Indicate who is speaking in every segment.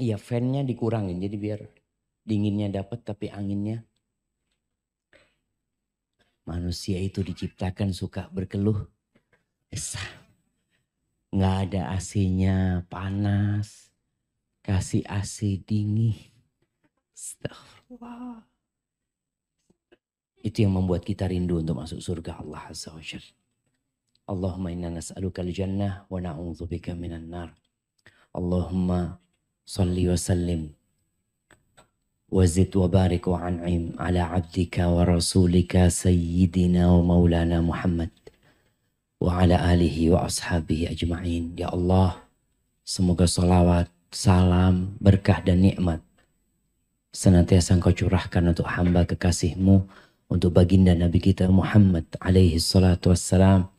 Speaker 1: Iya, fan-nya dikurangin jadi biar dinginnya dapat tapi anginnya. Manusia itu diciptakan suka berkeluh kesah. Nggak ada AC-nya panas, kasih AC dingin. Astagfirullah. Itu yang membuat kita rindu untuk masuk surga Allah Azza wa Jalla. Allahumma inna nas'aluka al-jannah wa na'udzubika minan nar. Allahumma salli wa sallim wa zid wa barik wa an'im ala abdika wa rasulika sayyidina wa maulana Muhammad wa ala alihi wa ashabihi ajma'in. Ya Allah, semoga salawat, salam, berkah dan nikmat senantiasa Engkau curahkan untuk hamba kekasih-Mu, untuk baginda Nabi kita Muhammad alaihi salatu wassalam,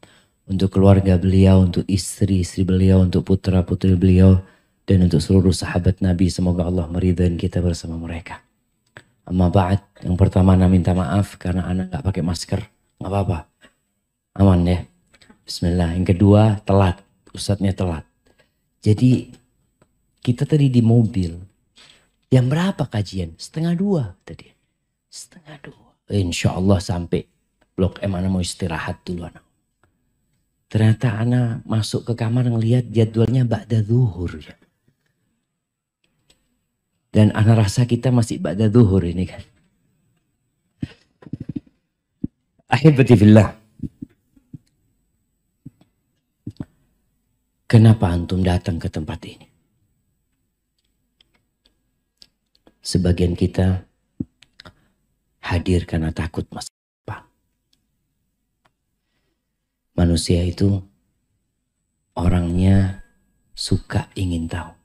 Speaker 1: untuk keluarga beliau, untuk istri-istri beliau, untuk putra-putri beliau, dan untuk seluruh sahabat Nabi. Semoga Allah meridhai kita bersama mereka. Amma ba'd, yang pertama Ana minta maaf karena Ana gak pakai masker. Gak apa-apa, aman ya. Bismillah. Yang kedua, telat. Ustadznya telat. Jadi kita tadi di mobil. Jam berapa kajian? 1:30 tadi. 1:30. Insya Allah sampai Blok M. Ana mau istirahat dulu Ana. Ternyata Ana masuk ke kamar ngelihat jadwalnya ba'da zuhur ya. Dan Ana rasa kita masih ba'da zuhur ini kan. Ahibati fillah. Kenapa antum datang ke tempat ini? Sebagian kita hadir karena takut masa depan. Manusia itu orangnya suka ingin tahu.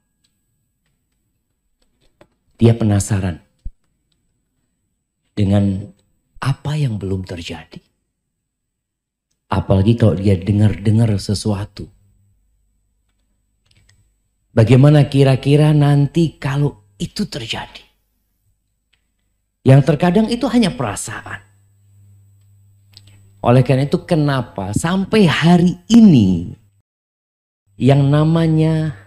Speaker 1: Dia penasaran dengan apa yang belum terjadi. Apalagi kalau dia dengar-dengar sesuatu. Bagaimana kira-kira nanti kalau itu terjadi? Yang terkadang itu hanya perasaan. Oleh karena itu kenapa sampai hari ini yang namanya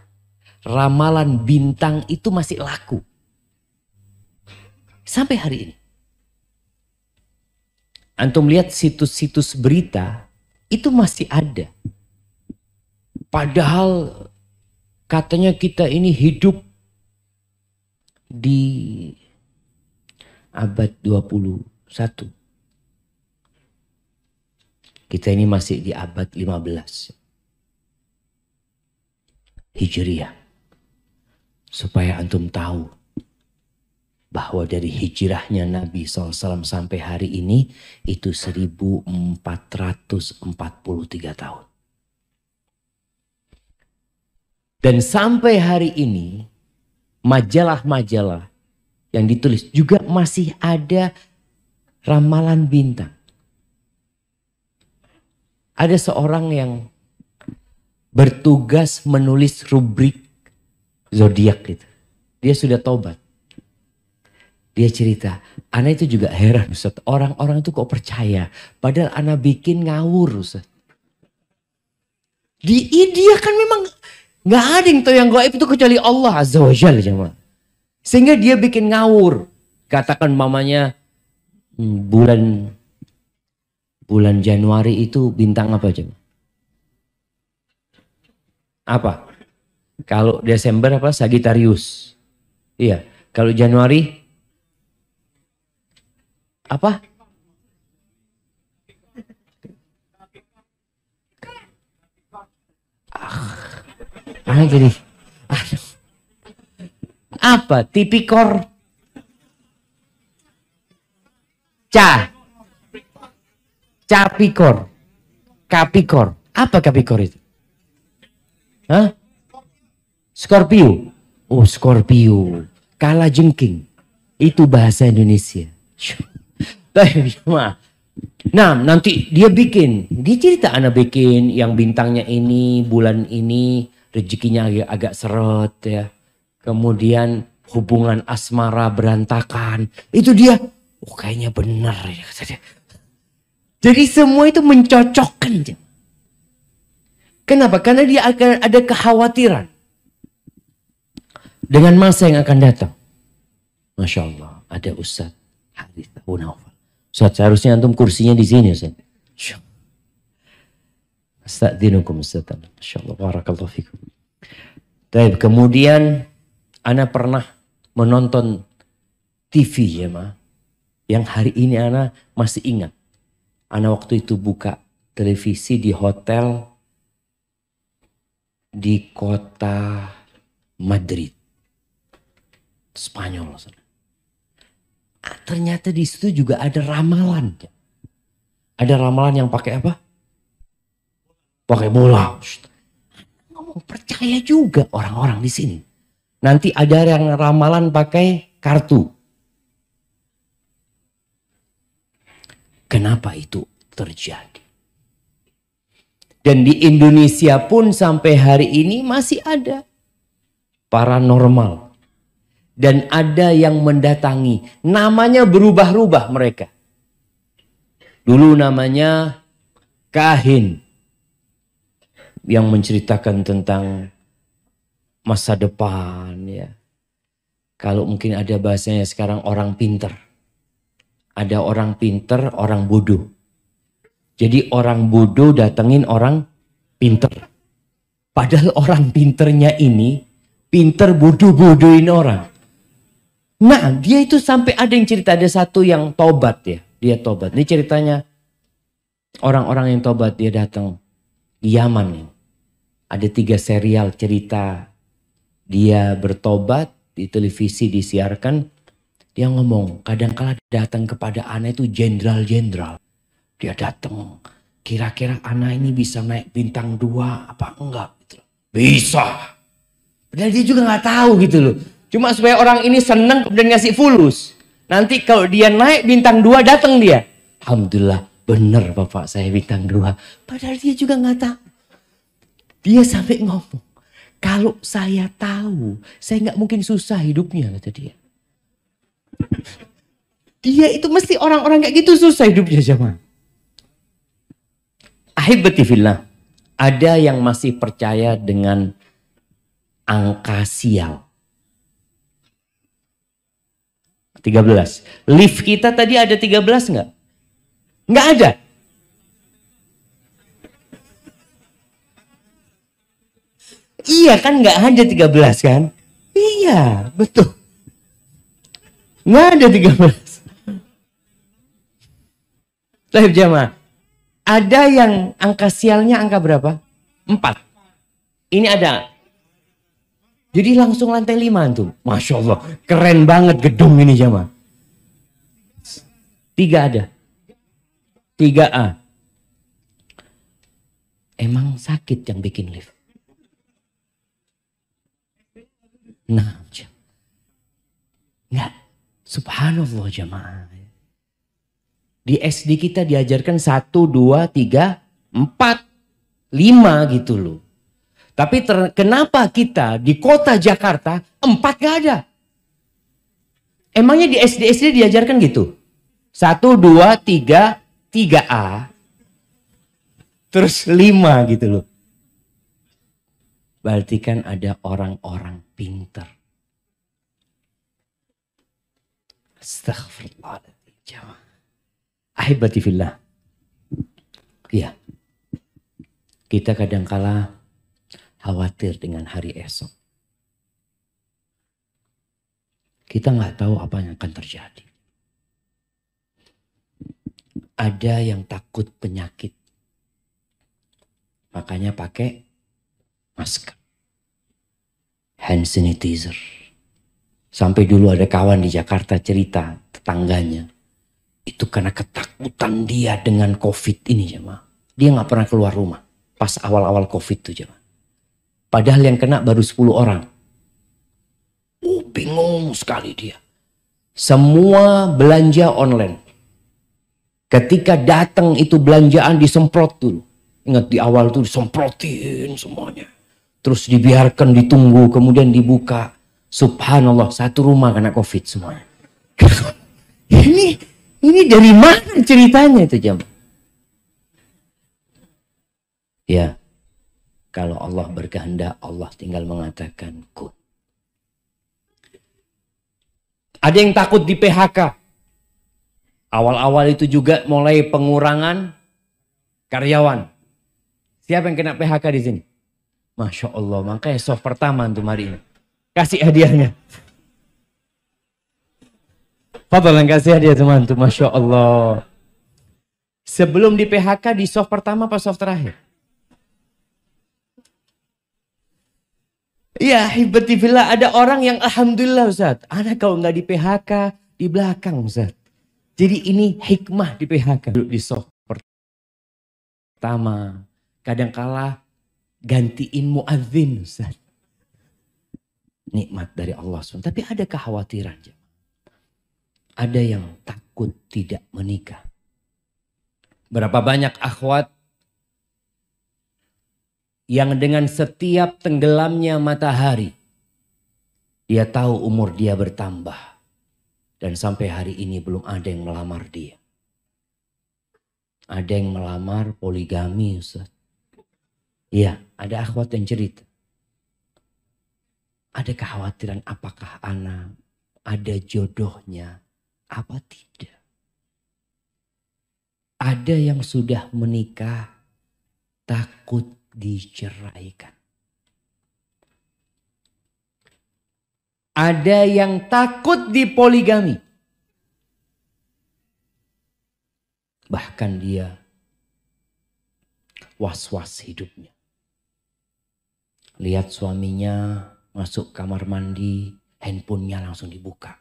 Speaker 1: ramalan bintang itu masih laku. Sampai hari ini. Antum lihat situs-situs berita itu masih ada. Padahal katanya kita ini hidup di abad 21. Kita ini masih di abad 15. Hijriah. Supaya antum tahu bahwa dari hijrahnya Nabi SAW sampai hari ini itu 1443 tahun. Dan sampai hari ini majalah-majalah yang ditulis juga masih ada ramalan bintang. Ada seorang yang bertugas menulis rubrik zodiak gitu. Dia sudah tobat. Dia cerita, Ana itu juga heran Ustaz. Orang-orang itu kok percaya. Padahal Ana bikin ngawur Ustaz. Dia kan memang gak ada yang tahu yang gaib itu kecuali Allah Azza wa Jalla jemaah. Sehingga dia bikin ngawur. Katakan mamanya bulan Januari itu bintang apa jemaah? Apa? Kalau Desember apa? Sagittarius. Iya. Kalau Januari apa? Jadi apa? Tipikor. Capikor. Kapikor. Apa Kapikor itu? Hah? Scorpio. Oh, Scorpio. Kalajengking. Itu bahasa Indonesia. Nah, nanti dia cerita Ana bikin yang bintangnya ini, bulan ini, rezekinya agak seret ya. Kemudian hubungan asmara berantakan. Itu dia, oh kayaknya benar ya. Jadi semua itu mencocokkan. Kenapa? Karena dia akan ada kekhawatiran. dengan masa yang akan datang. Masya Allah, ada Ustaz Harith Abu Naufal. Ustaz, seharusnya antum kursinya di sini, Ustaz. Astagfirullahaladzim, Ustaz. Masya Allah, barakallahu fikum. Kemudian, ana pernah menonton TV ya, yang hari ini ana masih ingat. Ana waktu itu buka televisi di hotel di kota Madrid, Spanyol. Ternyata di situ juga ada ramalan. Ada ramalan yang pakai apa? Pakai bola. Ngomong percaya juga orang-orang di sini. Nanti ada yang ramalan pakai kartu. Kenapa itu terjadi? Dan di Indonesia pun sampai hari ini masih ada paranormal. Dan ada yang mendatangi. Namanya berubah-ubah mereka. Dulu namanya kahin. Yang menceritakan tentang masa depan ya. Kalau mungkin ada bahasanya sekarang orang pinter. Ada orang pinter, orang bodoh. Jadi orang bodoh datengin orang pinter. Padahal orang pinternya ini pinter bodoh-bodohin orang. Nah dia itu sampai ada yang cerita, ada satu yang tobat ya. Dia tobat. Ini ceritanya orang-orang yang tobat, dia datang di Yaman ya. Ada 3 serial cerita dia bertobat, di televisi disiarkan. Dia ngomong, kadang-kala datang kepada ana itu jenderal-jenderal. Dia datang, kira-kira ana ini bisa naik bintang 2 apa enggak? Gitu. Bisa. Padahal dia juga nggak tahu gitu loh. Cuma supaya orang ini senang dan ngasih fulus. Nanti kalau dia naik bintang 2 datang dia. Alhamdulillah benar Bapak saya bintang 2. Padahal dia juga nggak tahu. Dia sampai ngomong, kalau saya tahu, saya nggak mungkin susah hidupnya, kata dia. Dia itu mesti orang-orang kayak gitu susah hidupnya jemaah. Ahibati fillah, ada yang masih percaya dengan angka sial. 13. Lift kita tadi ada 13 nggak? Nggak ada. Iya kan nggak ada 13 kan? Iya betul. Nggak ada 13. Baik jemaah. Ada yang angka sialnya angka berapa? 4. Ini ada. Jadi langsung lantai 5 tuh. Masya Allah. Keren banget gedung ini jemaah. 3 ada. 3A. Emang sakit yang bikin lift? Nah, enggak. Subhanallah jemaah. Di SD kita diajarkan 1, 2, 3, 4, 5 gitu loh. Tapi kenapa kita di kota Jakarta 4 gak ada? Emangnya di SD diajarkan gitu? 1, 2, 3, 3A. Terus 5 gitu loh. Berarti kan ada orang-orang pinter. Astaghfirullahaladzim. Ahibati fillah. Iya. Kita kadangkala khawatir dengan hari esok. Kita nggak tahu apa yang akan terjadi. Ada yang takut penyakit. Makanya pakai masker. Hand sanitizer. Sampai dulu ada kawan di Jakarta cerita tetangganya. Itu karena ketakutan dia dengan COVID ini jemaah. Dia gak pernah keluar rumah. Pas awal-awal COVID itu jemaah. Padahal yang kena baru 10 orang. Bingung sekali dia. Semua belanja online. Ketika datang itu belanjaan disemprot dulu. Ingat di awal tuh disemprotin semuanya. Terus dibiarkan ditunggu kemudian dibuka. Subhanallah satu rumah kena COVID semuanya. Ini dari mana ceritanya itu jam? Ya, kalau Allah berkehendak Allah tinggal mengatakan kun. Ada yang takut di PHK. Awal-awal itu juga mulai pengurangan karyawan. Siapa yang kena PHK di sini? Masya Allah, makanya soft pertama untuk hari ini. Kasih hadiahnya. Fadlan kasih hadiah teman tuh, Masya Allah. Sebelum di PHK di soft pertama apa soft terakhir? Iya, hibatifillah, ada orang yang alhamdulillah Ustaz. Anak kalau nggak di PHK di belakang Ustaz. Jadi ini hikmah di PHK. Di soft pertama, kadangkala gantiin muadzin Ustaz. Nikmat dari Allah SWT. Tapi ada kekhawatiran. Ada yang takut tidak menikah. Berapa banyak akhwat yang dengan setiap tenggelamnya matahari, dia tahu umur dia bertambah. Dan sampai hari ini belum ada yang melamar dia. Ada yang melamar poligami Ustaz. Iya, ada akhwat yang cerita. Ada kekhawatiran apakah anak ada jodohnya apa tidak. Ada yang sudah menikah takut diceraikan. Ada yang takut dipoligami. Bahkan dia was-was hidupnya. Lihat suaminya masuk kamar mandi, handphonenya langsung dibuka.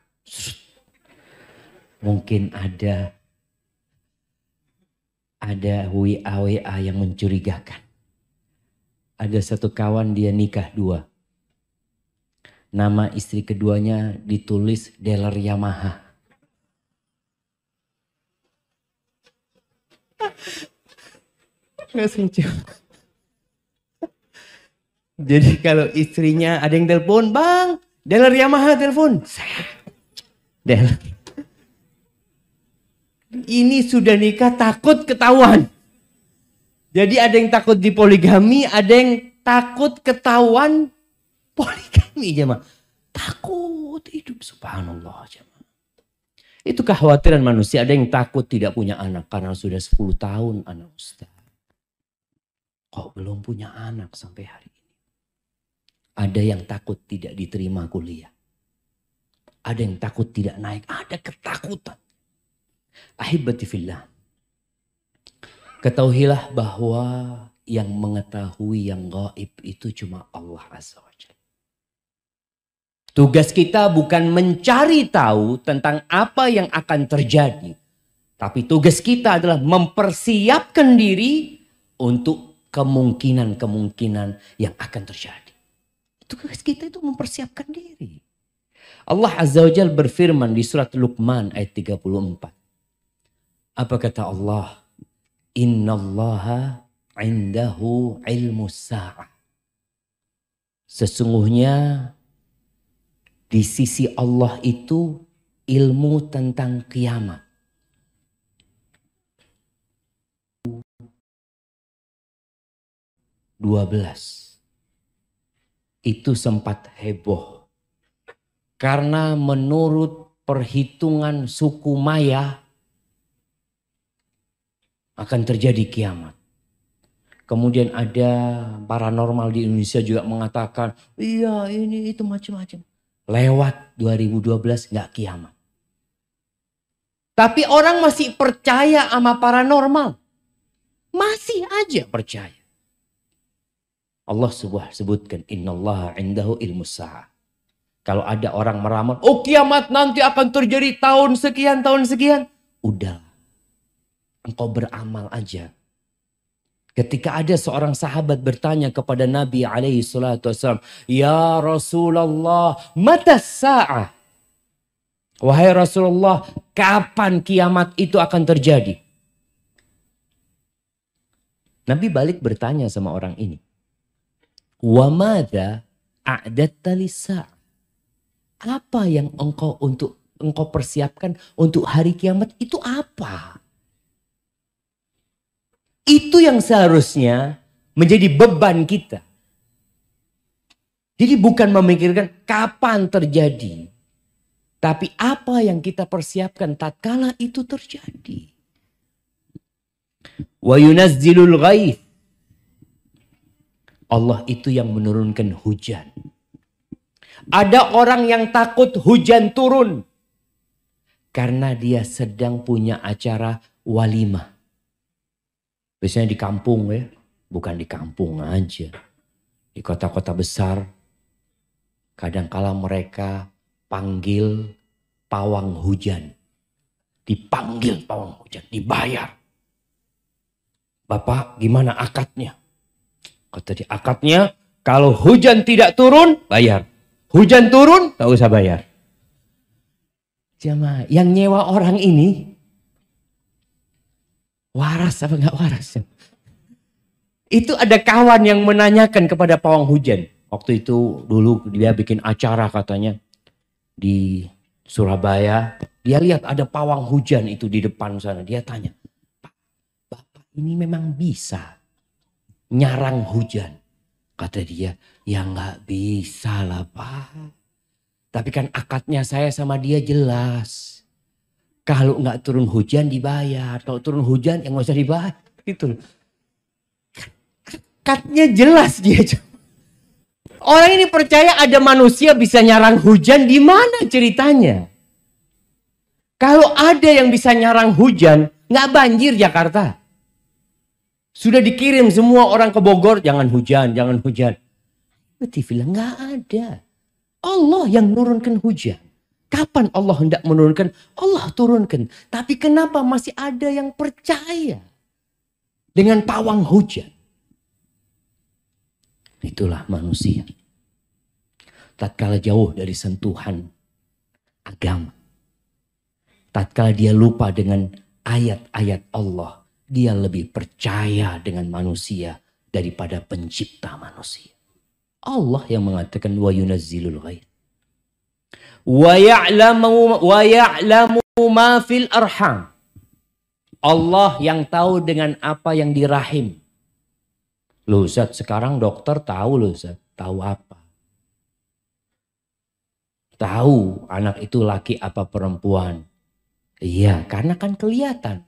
Speaker 1: Mungkin ada WA yang mencurigakan. Ada satu kawan dia nikah 2. Nama istri keduanya ditulis dealer Yamaha. Nggak lucu. Jadi kalau istrinya ada yang telepon, bang, dealer Yamaha telepon. Dealer. Ini sudah nikah takut ketahuan. Jadi ada yang takut dipoligami, ada yang takut ketahuan poligami jemaah. Takut hidup, subhanallah jemaah. Itu kekhawatiran manusia. Ada yang takut tidak punya anak karena sudah 10 tahun anak ustaz. Kok belum punya anak sampai hari ini? Ada yang takut tidak diterima kuliah. Ada yang takut tidak naik. Ada ketakutan. Ahibati fillah. Ketahuilah bahwa yang mengetahui yang gaib itu cuma Allah Azza wa Jalla. Tugas kita bukan mencari tahu tentang apa yang akan terjadi. Tapi tugas kita adalah mempersiapkan diri untuk kemungkinan-kemungkinan yang akan terjadi. Tugas kita itu mempersiapkan diri. Allah Azza wa Jalla berfirman di surat Luqman ayat 34. Apa kata Allah? Innallaha indahu ilmu sa'ah. Sesungguhnya di sisi Allah itu ilmu tentang kiamat. Itu sempat heboh. Karena menurut perhitungan suku Maya akan terjadi kiamat. Kemudian ada paranormal di Indonesia juga mengatakan, iya ini itu macam-macam. Lewat 2012 nggak kiamat. Tapi orang masih percaya sama paranormal. Masih aja percaya. Allah sebutkan, innallaha indahu ilmu sa'ah. Kalau ada orang meramal, oh kiamat nanti akan terjadi tahun sekian. Udah, engkau beramal aja. Ketika ada seorang sahabat bertanya kepada Nabi SAW, ya Rasulullah, mata sa'ah? Wahai Rasulullah, kapan kiamat itu akan terjadi? Nabi balik bertanya sama orang ini. Wa madza a'datta lis-sa'ah? Apa yang engkau persiapkan untuk hari kiamat itu apa? Itu yang seharusnya menjadi beban kita. Jadi bukan memikirkan kapan terjadi. Tapi apa yang kita persiapkan tatkala itu terjadi. Wa yunazzilul ghaith. Allah itu yang menurunkan hujan. Ada orang yang takut hujan turun. Karena dia sedang punya acara walimah. Biasanya di kampung ya. Bukan di kampung aja. Di kota-kota besar. Kadangkala mereka panggil pawang hujan. Dipanggil pawang hujan. Dibayar. Bapak gimana akadnya? Kata dia akadnya kalau hujan tidak turun bayar. Hujan turun gak usah bayar. Jamaah yang nyewa orang ini waras apa gak waras? Itu ada kawan yang menanyakan kepada pawang hujan. Waktu itu dulu dia bikin acara katanya di Surabaya. Dia lihat ada pawang hujan itu di depan sana. Dia tanya, Pak, Bapak ini memang bisa nyarang hujan? Kata dia, ya nggak bisa lah Pak. Tapi kan akadnya saya sama dia jelas. Kalau nggak turun hujan dibayar. Kalau turun hujan ya nggak usah dibayar. Gitu. Akadnya jelas dia. Orang ini percaya ada manusia bisa nyarang hujan. Di mana ceritanya? Kalau ada yang bisa nyarang hujan, nggak banjir Jakarta. Sudah dikirim semua orang ke Bogor, jangan hujan, jangan hujan. TV bilang nggak ada. Allah yang menurunkan hujan. Kapan Allah hendak menurunkan? Allah turunkan. Tapi kenapa masih ada yang percaya dengan pawang hujan? Itulah manusia. Tatkala jauh dari sentuhan agama. Tatkala dia lupa dengan ayat-ayat Allah. Dia lebih percaya dengan manusia daripada pencipta manusia. Allah yang mengatakan wa yunazzilul ghaith. Wa ya'lamu ma fil arham. Allah yang tahu dengan apa yang di rahim. Loh Ustaz, sekarang dokter tahu loh Ustaz. Tahu apa? Tahu anak itu laki apa perempuan. Iya, karena kan kelihatan.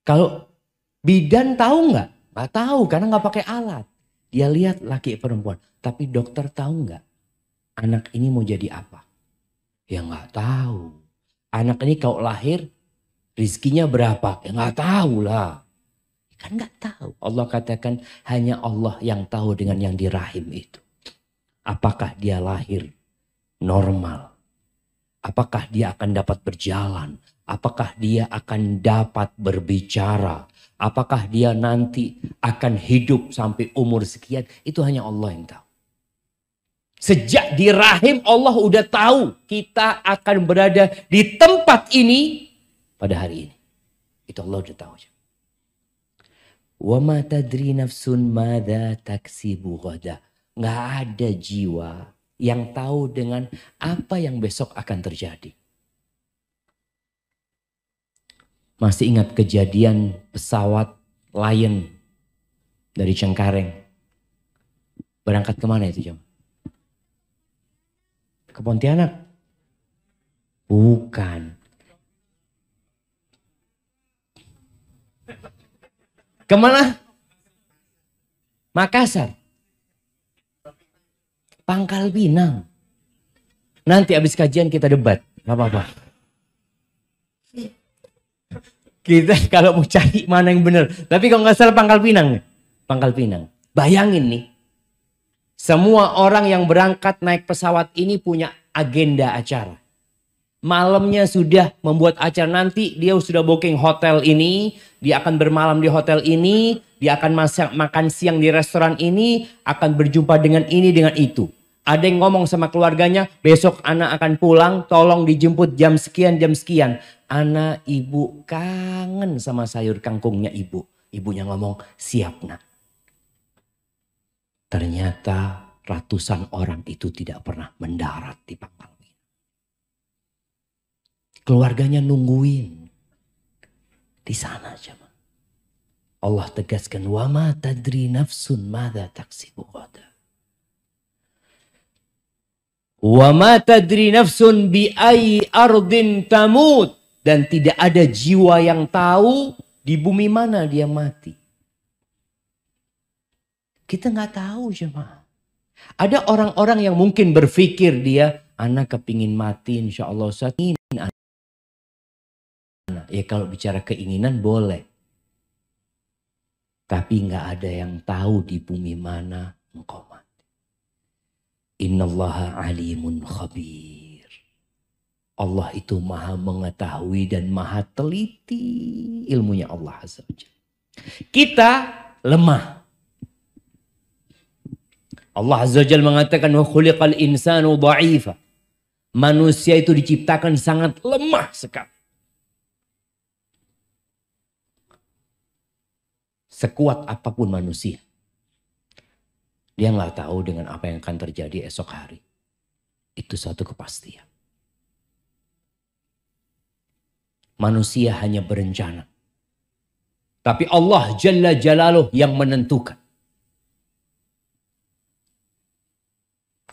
Speaker 1: Kalau bidan tahu nggak? Nggak tahu karena nggak pakai alat. Dia lihat laki perempuan. Tapi dokter tahu nggak? Anak ini mau jadi apa? Ya nggak tahu. Anak ini kalau lahir rizkinya berapa? Ya nggak tahu lah. Kan nggak tahu. Allah katakan hanya Allah yang tahu dengan yang di rahim itu. Apakah dia lahir normal? Apakah dia akan dapat berjalan? Apakah dia akan dapat berbicara? Apakah dia nanti akan hidup sampai umur sekian? Itu hanya Allah yang tahu. Sejak di rahim Allah udah tahu kita akan berada di tempat ini pada hari ini. Itu Allah udah tahu. Wa ma tadri nafsun madza taksibu ghada. Nggak ada jiwa yang tahu dengan apa yang besok akan terjadi. Masih ingat kejadian pesawat Lion dari Cengkareng. Berangkat kemana itu jam? Ke Pontianak? Bukan. Kemana? Makassar. Pangkal Pinang. Nanti habis kajian kita debat. Gak apa-apa. Kita kalau mau cari mana yang benar. Tapi kalau nggak salah Pangkal Pinang. Pangkal Pinang. Bayangin nih. Semua orang yang berangkat naik pesawat ini punya agenda acara. Malamnya sudah membuat acara, nanti dia sudah booking hotel ini. Dia akan bermalam di hotel ini. Dia akan makan siang di restoran ini. Akan berjumpa dengan ini, dengan itu. Ada yang ngomong sama keluarganya, besok anak akan pulang, tolong dijemput jam sekian, jam sekian. Anak ibu kangen sama sayur kangkungnya ibu. Ibunya ngomong, siap nak. Ternyata ratusan orang itu tidak pernah mendarat di Pangkal Pinang. Keluarganya nungguin. Di sana aja. Allah tegaskan, wa ma tadri nafsun madza taksibu ghadan. Wa ma tadri nafsun bi ayyi ardin tamut. Dan tidak ada jiwa yang tahu di bumi mana dia mati. Kita nggak tahu jemaah. Ada orang-orang yang mungkin berpikir dia, anak kepingin mati insya Allah saat ini. Ya kalau bicara keinginan boleh. Tapi nggak ada yang tahu di bumi mana engkau mati. Innallaha alimun khabir. Allah itu maha mengetahui dan maha teliti ilmunya Allah Azza wa Jalla. Kita lemah. Allah Azza wa Jalla mengatakan wa khuliqal insanu dha'ifa. Manusia itu diciptakan sangat lemah sekali. Sekuat apapun manusia, dia nggak tahu dengan apa yang akan terjadi esok hari. Itu suatu kepastian. Manusia hanya berencana. Tapi Allah Jalla Jalaluh yang menentukan.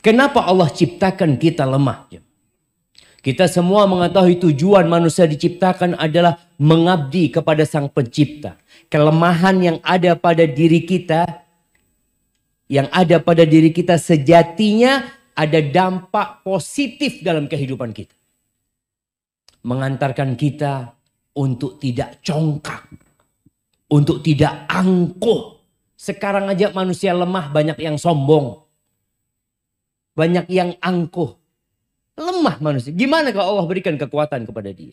Speaker 1: Kenapa Allah ciptakan kita lemah? Kita semua mengetahui tujuan manusia diciptakan adalah mengabdi kepada Sang Pencipta. Kelemahan yang ada pada diri kita, sejatinya ada dampak positif dalam kehidupan kita. Mengantarkan kita untuk tidak congkak, untuk tidak angkuh. Sekarang aja manusia lemah, banyak yang sombong, banyak yang angkuh. Lemah manusia. Gimana kalau Allah berikan kekuatan kepada dia?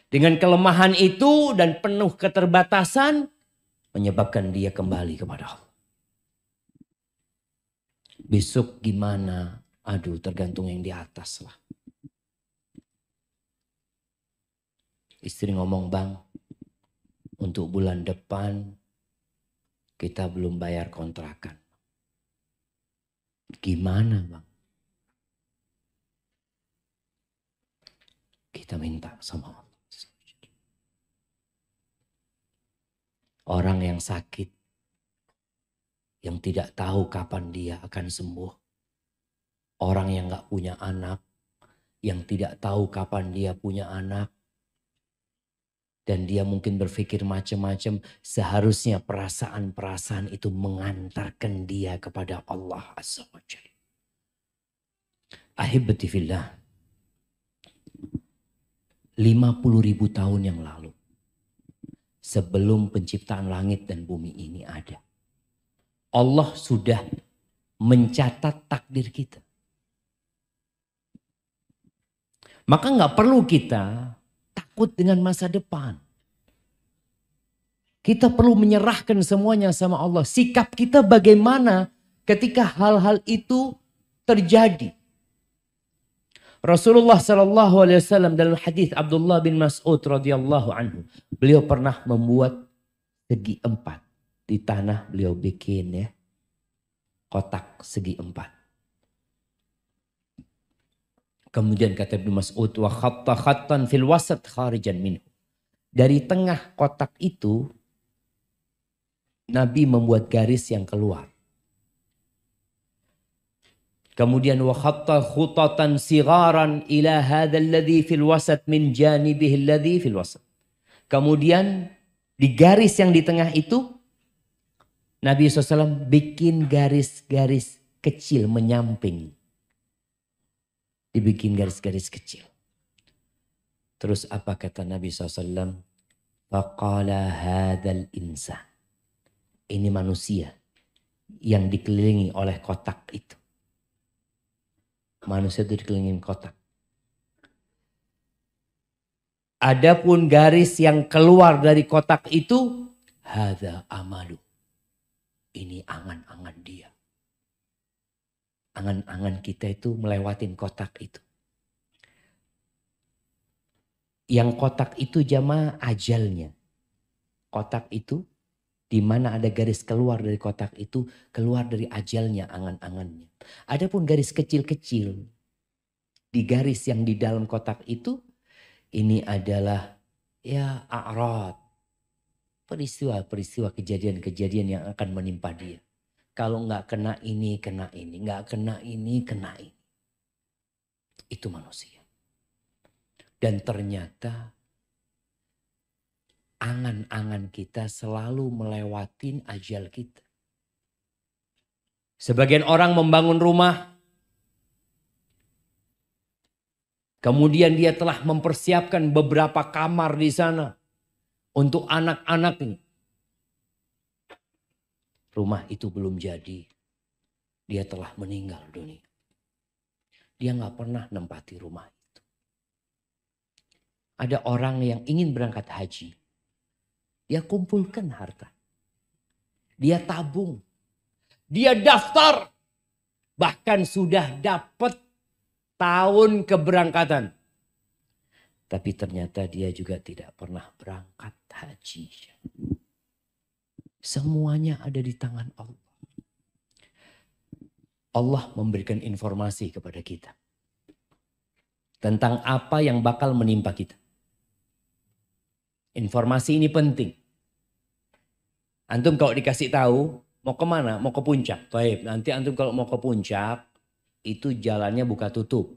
Speaker 1: Dengan kelemahan itu dan penuh keterbatasan, menyebabkan dia kembali kepada Allah. Besok gimana? Aduh, tergantung yang di atas lah. Istri ngomong, bang, untuk bulan depan kita belum bayar kontrakan. Gimana bang? Kita minta sama Allah. Orang yang sakit, yang tidak tahu kapan dia akan sembuh. Orang yang gak punya anak, yang tidak tahu kapan dia punya anak. Dan dia mungkin berpikir macam-macam. Seharusnya perasaan-perasaan itu mengantarkan dia kepada Allah Azza wa Jalla. Ahibati fillah. 50.000 tahun yang lalu. Sebelum penciptaan langit dan bumi ini ada. Allah sudah mencatat takdir kita. Maka nggak perlu kita takut dengan masa depan. Kita perlu menyerahkan semuanya sama Allah. Sikap kita bagaimana ketika hal-hal itu terjadi. Rasulullah SAW dalam hadis Abdullah bin Mas'ud radhiyallahu anhu. Beliau pernah membuat segi 4. Di tanah beliau bikin ya. Kotak segi 4. Kemudian kata Ibnu Mas'ud, wa khatta khattan fil wasat kharijan minhu. Dari tengah kotak itu, Nabi membuat garis yang keluar. Kemudian wa khatta khutatan sigharan ila hadzal ladzi fil wasat min janibihi alladzi fil wasat. Kemudian di garis yang di tengah itu, Nabi SAW bikin garis-garis kecil menyamping. Dibikin garis-garis kecil. Terus apa kata Nabi SAW? Faqala hadzal insan. Ini manusia yang dikelilingi oleh kotak itu. Manusia itu dikelilingi kotak. Adapun garis yang keluar dari kotak itu, hadza amalu. Ini angan-angan dia. Angan-angan kita itu melewatin kotak itu. Yang kotak itu jamaah ajalnya. Kotak itu di mana ada garis keluar dari kotak itu, keluar dari ajalnya angan-angannya. Adapun garis kecil-kecil di garis yang di dalam kotak itu, ini adalah ya a'rad. Peristiwa-peristiwa kejadian-kejadian yang akan menimpa dia. Kalau nggak kena ini, kena ini. Nggak kena ini, kena ini. Itu manusia. Dan ternyata angan-angan kita selalu melewatin ajal kita. Sebagian orang membangun rumah, kemudian dia telah mempersiapkan beberapa kamar di sana untuk anak-anaknya. Rumah itu belum jadi. Dia telah meninggal dunia. Dia nggak pernah nempati rumah itu. Ada orang yang ingin berangkat haji. Dia kumpulkan harta. Dia tabung. Dia daftar. Bahkan sudah dapat tahun keberangkatan. Tapi ternyata dia juga tidak pernah berangkat haji. Semuanya ada di tangan Allah. Allah memberikan informasi kepada kita. Tentang apa yang bakal menimpa kita. Informasi ini penting. Antum kalau dikasih tahu, mau kemana? Mau ke puncak. Baik, nanti antum kalau mau ke puncak, itu jalannya buka tutup.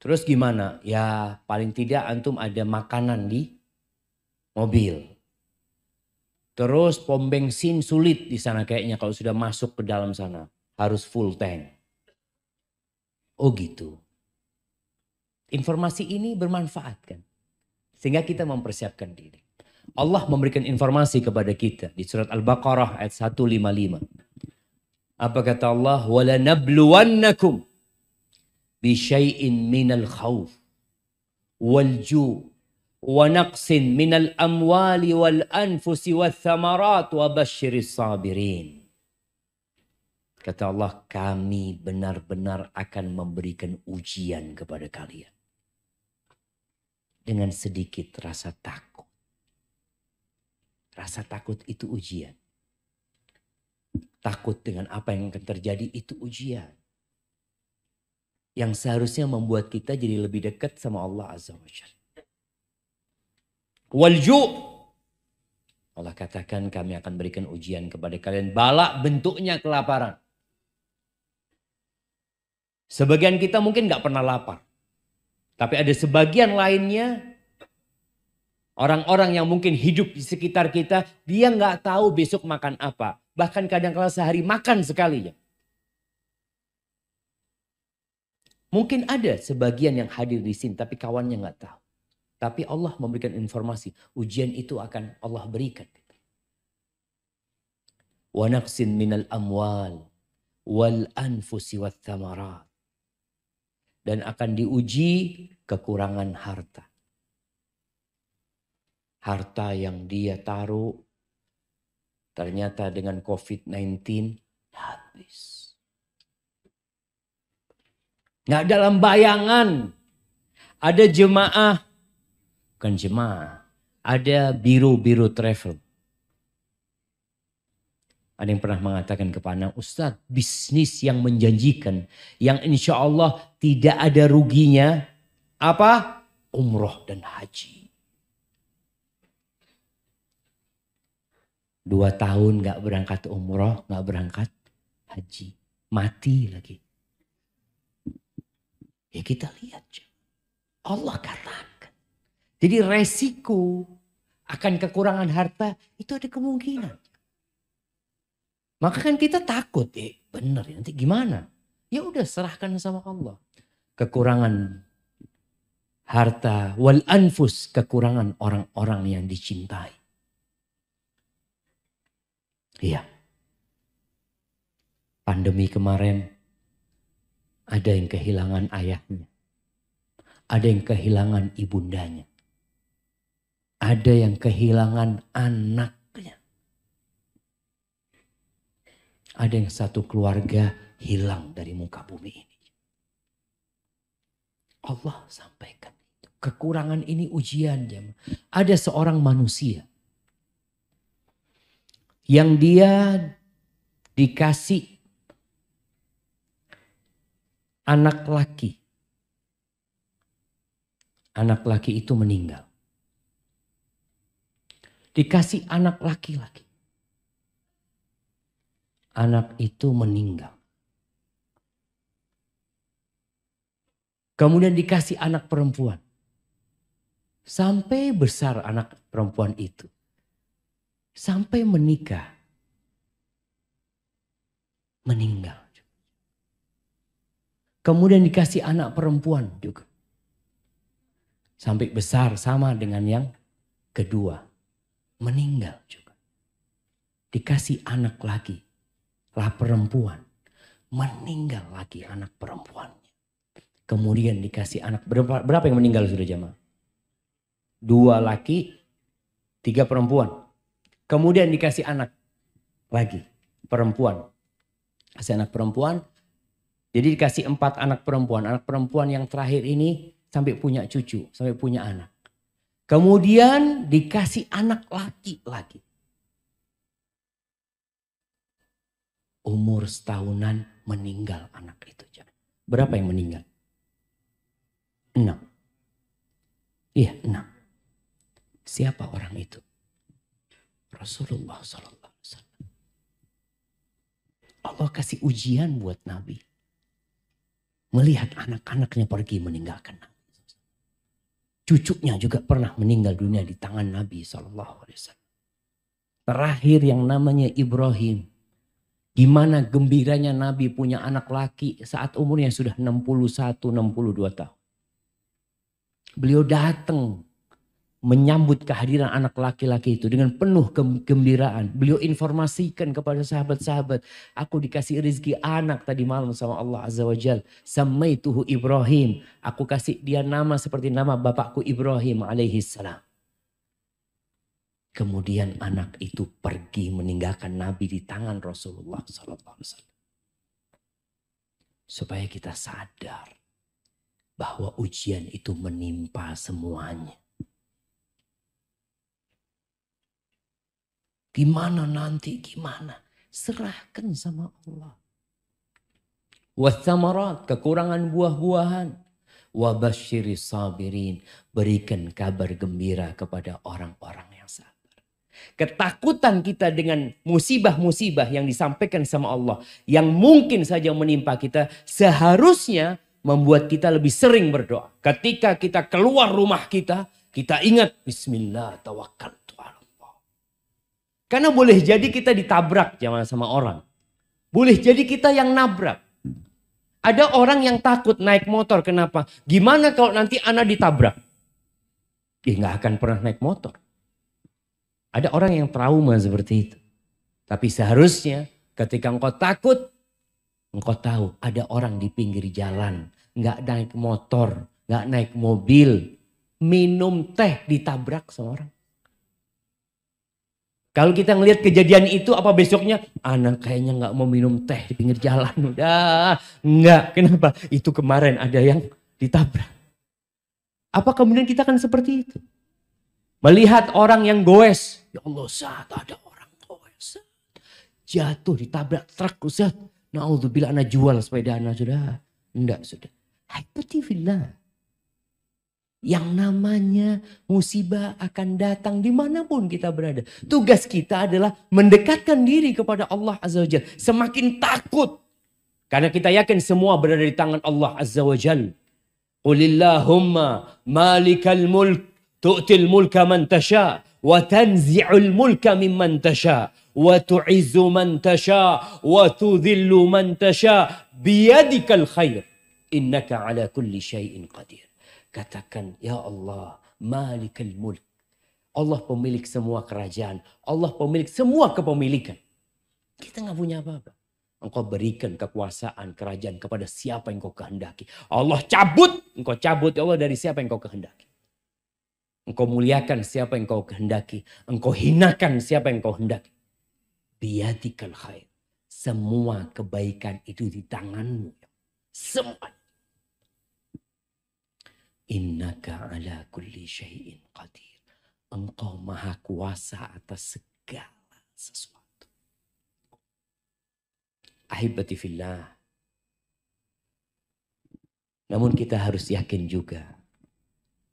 Speaker 1: Terus gimana? Ya paling tidak antum ada makanan di mobil. Terus pom bensin sulit di sana kayaknya kalau sudah masuk ke dalam sana. Harus full tank. Oh gitu. Informasi ini bermanfaat kan? Sehingga kita mempersiapkan diri. Allah memberikan informasi kepada kita di surat Al-Baqarah ayat 155. Apa kata Allah? وَلَنَبْلُوَنَّكُمْ بِشَيْءٍ مِّنَ الْخَوْفِ وَالْجُوعِ وَنَقْصٍ مِّنَ الْأَمْوَالِ وَالْأَنْفُسِ وَالثَّمَرَاتِ وَبَشِّرِ الصَّابِرِينَ. Kata Allah, kami benar-benar akan memberikan ujian kepada kalian. Dengan sedikit rasa takut. Rasa takut itu ujian. Takut dengan apa yang akan terjadi itu ujian. Yang seharusnya membuat kita jadi lebih dekat sama Allah Azza wa Jalla. Walju. Allah katakan kami akan berikan ujian kepada kalian. Bala bentuknya kelaparan. Sebagian kita mungkin gak pernah lapar. Tapi ada sebagian lainnya. Orang-orang yang mungkin hidup di sekitar kita. Dia gak tahu besok makan apa. Bahkan kadang-kadang sehari makan sekali ya. Mungkin ada sebagian yang hadir di sini. Tapi kawannya gak tahu. Tapi Allah memberikan informasi. Ujian itu akan Allah berikan. Wa naqsin minal amwal. Wal anfusi wat thamarat. Dan akan diuji kekurangan harta. Harta yang dia taruh ternyata dengan COVID-19 habis. Nggak dalam bayangan. Ada jemaah. Bukan jemaah. Ada biro-biro travel. Ada yang pernah mengatakan kepada Ustadz, bisnis yang menjanjikan. Yang insya Allah tidak ada ruginya. Apa? Umroh dan haji. 2 tahun gak berangkat umroh, gak berangkat haji. Mati lagi. Ya kita lihat. Allah katakan. Jadi resiko akan kekurangan harta itu ada kemungkinan. Maka kan kita takut, benar ya nanti gimana? Ya udah serahkan sama Allah. Kekurangan harta wal anfus, kekurangan orang-orang yang dicintai. Iya. Pandemi kemarin ada yang kehilangan ayahnya. Ada yang kehilangan ibundanya. Ada yang kehilangan anaknya. Ada yang satu keluarga hilang dari muka bumi ini. Allah sampaikan itu. Kekurangan ini ujian. Ada seorang manusia. Yang dia dikasih anak laki. Anak laki itu meninggal. Dikasih anak laki-laki. Anak itu meninggal. Kemudian dikasih anak perempuan. Sampai besar anak perempuan itu. Sampai menikah. Meninggal. Kemudian dikasih anak perempuan juga. Sampai besar sama dengan yang kedua. Meninggal juga. Dikasih anak lagi. Lah perempuan. Meninggal lagi anak perempuannya. Kemudian dikasih anak. Berapa yang meninggal sudah jamaah? 2 laki, 3 perempuan. Kemudian dikasih anak lagi. Perempuan. Kasih anak perempuan. Jadi dikasih 4 anak perempuan. Anak perempuan yang terakhir ini sampai punya cucu. Sampai punya anak. Kemudian dikasih anak laki lagi. Umur setahunan meninggal anak itu. Berapa yang meninggal? 6. Iya 6. Siapa orang itu? Rasulullah SAW. Allah kasih ujian buat Nabi. Melihat anak-anaknya pergi meninggalkan Nabi. Cucunya juga pernah meninggal dunia di tangan Nabi SAW. Terakhir yang namanya Ibrahim. Gimana gembiranya Nabi punya anak laki saat umurnya sudah 61-62 tahun. Beliau datang menyambut kehadiran anak laki-laki itu dengan penuh kegembiraan. Beliau informasikan kepada sahabat-sahabat, aku dikasih rezeki anak tadi malam sama Allah Azza wa Jal. Samaituhu Ibrahim. Aku kasih dia nama seperti nama bapakku Ibrahim alaihi salam. Kemudian anak itu pergi meninggalkan Nabi di tangan Rasulullah SAW. Supaya kita sadar bahwa ujian itu menimpa semuanya. Gimana nanti, gimana? Serahkan sama Allah. Wathamarat, kekurangan buah-buahan. Wabasyiris sabirin, berikan kabar gembira kepada orang-orang yang sabar. Ketakutan kita dengan musibah-musibah yang disampaikan sama Allah. Yang mungkin saja menimpa kita, seharusnya membuat kita lebih sering berdoa. Ketika kita keluar rumah kita ingat Bismillah tawakkaltu ala Allah. Karena boleh jadi kita ditabrak jangan sama orang. Boleh jadi kita yang nabrak. Ada orang yang takut naik motor, kenapa? Gimana kalau nanti anak ditabrak? Dia nggak akan pernah naik motor. Ada orang yang trauma seperti itu. Tapi seharusnya ketika engkau takut, engkau tahu ada orang di pinggir jalan. Nggak naik motor, nggak naik mobil. Minum teh ditabrak sama orang. Kalau kita ngelihat kejadian itu apa besoknya? Anak kayaknya nggak mau minum teh di pinggir jalan. Udah, nggak. Kenapa? Itu kemarin ada yang ditabrak. Apa kemudian kita akan seperti itu? Melihat orang yang goes. Ya Allah, saat ada orang goes. Jatuh ditabrak truk, Ustaz. Na'udzubillah, anak jual sepeda anak sudah. Enggak, sudah. Haipati-fillah. Yang namanya musibah akan datang dimanapun kita berada. Tugas kita adalah mendekatkan diri kepada Allah Azza wa Jalla. Semakin takut. Karena kita yakin semua berada di tangan Allah Azza wa Jalla. Qulillahumma malikal mulk. Tu'til mulka man tasha. Wa tanzi'ul mulka mimman tasha. Wa tu'izzu man tasha. Wa tudhillu man tasha. Biyadikal khair. Innaka ala kulli syai'in qadir. Katakan, ya Allah, malikal mulk. Allah pemilik semua kerajaan. Allah pemilik semua kepemilikan. Kita nggak punya apa-apa. Engkau berikan kekuasaan kerajaan kepada siapa yang kau kehendaki. Allah cabut. Engkau cabut ya Allah dari siapa yang kau kehendaki. Engkau muliakan siapa yang kau kehendaki. Engkau hinakan siapa yang kau hendaki. Biyadikal khair. Semua kebaikan itu di tanganmu. Semua. Innaka ala kulli syai'in qadir. Engkau maha kuasa atas segala sesuatu. Ahibati fillah. Namun kita harus yakin juga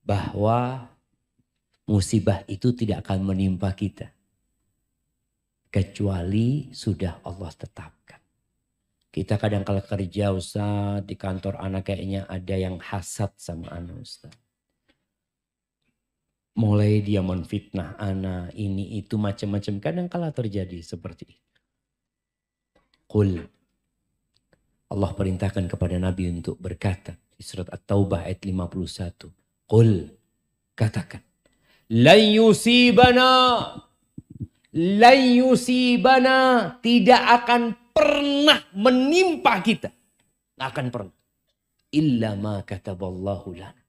Speaker 1: bahwa musibah itu tidak akan menimpa kita. Kecuali sudah Allah tetapkan. Kita kadang kala kerja Ustaz, di kantor anak kayaknya ada yang hasad sama anak Ustaz. Mulai dia menfitnah anak, ini itu macam-macam. Kadang kala terjadi seperti itu. Qul. Allah perintahkan kepada Nabi untuk berkata. Di surat At-Taubah ayat 51. Qul. Katakan. Lan yusibana. Tidak akan pernah menimpa kita. Tidak akan pernah. Illa ma kataballahu lana.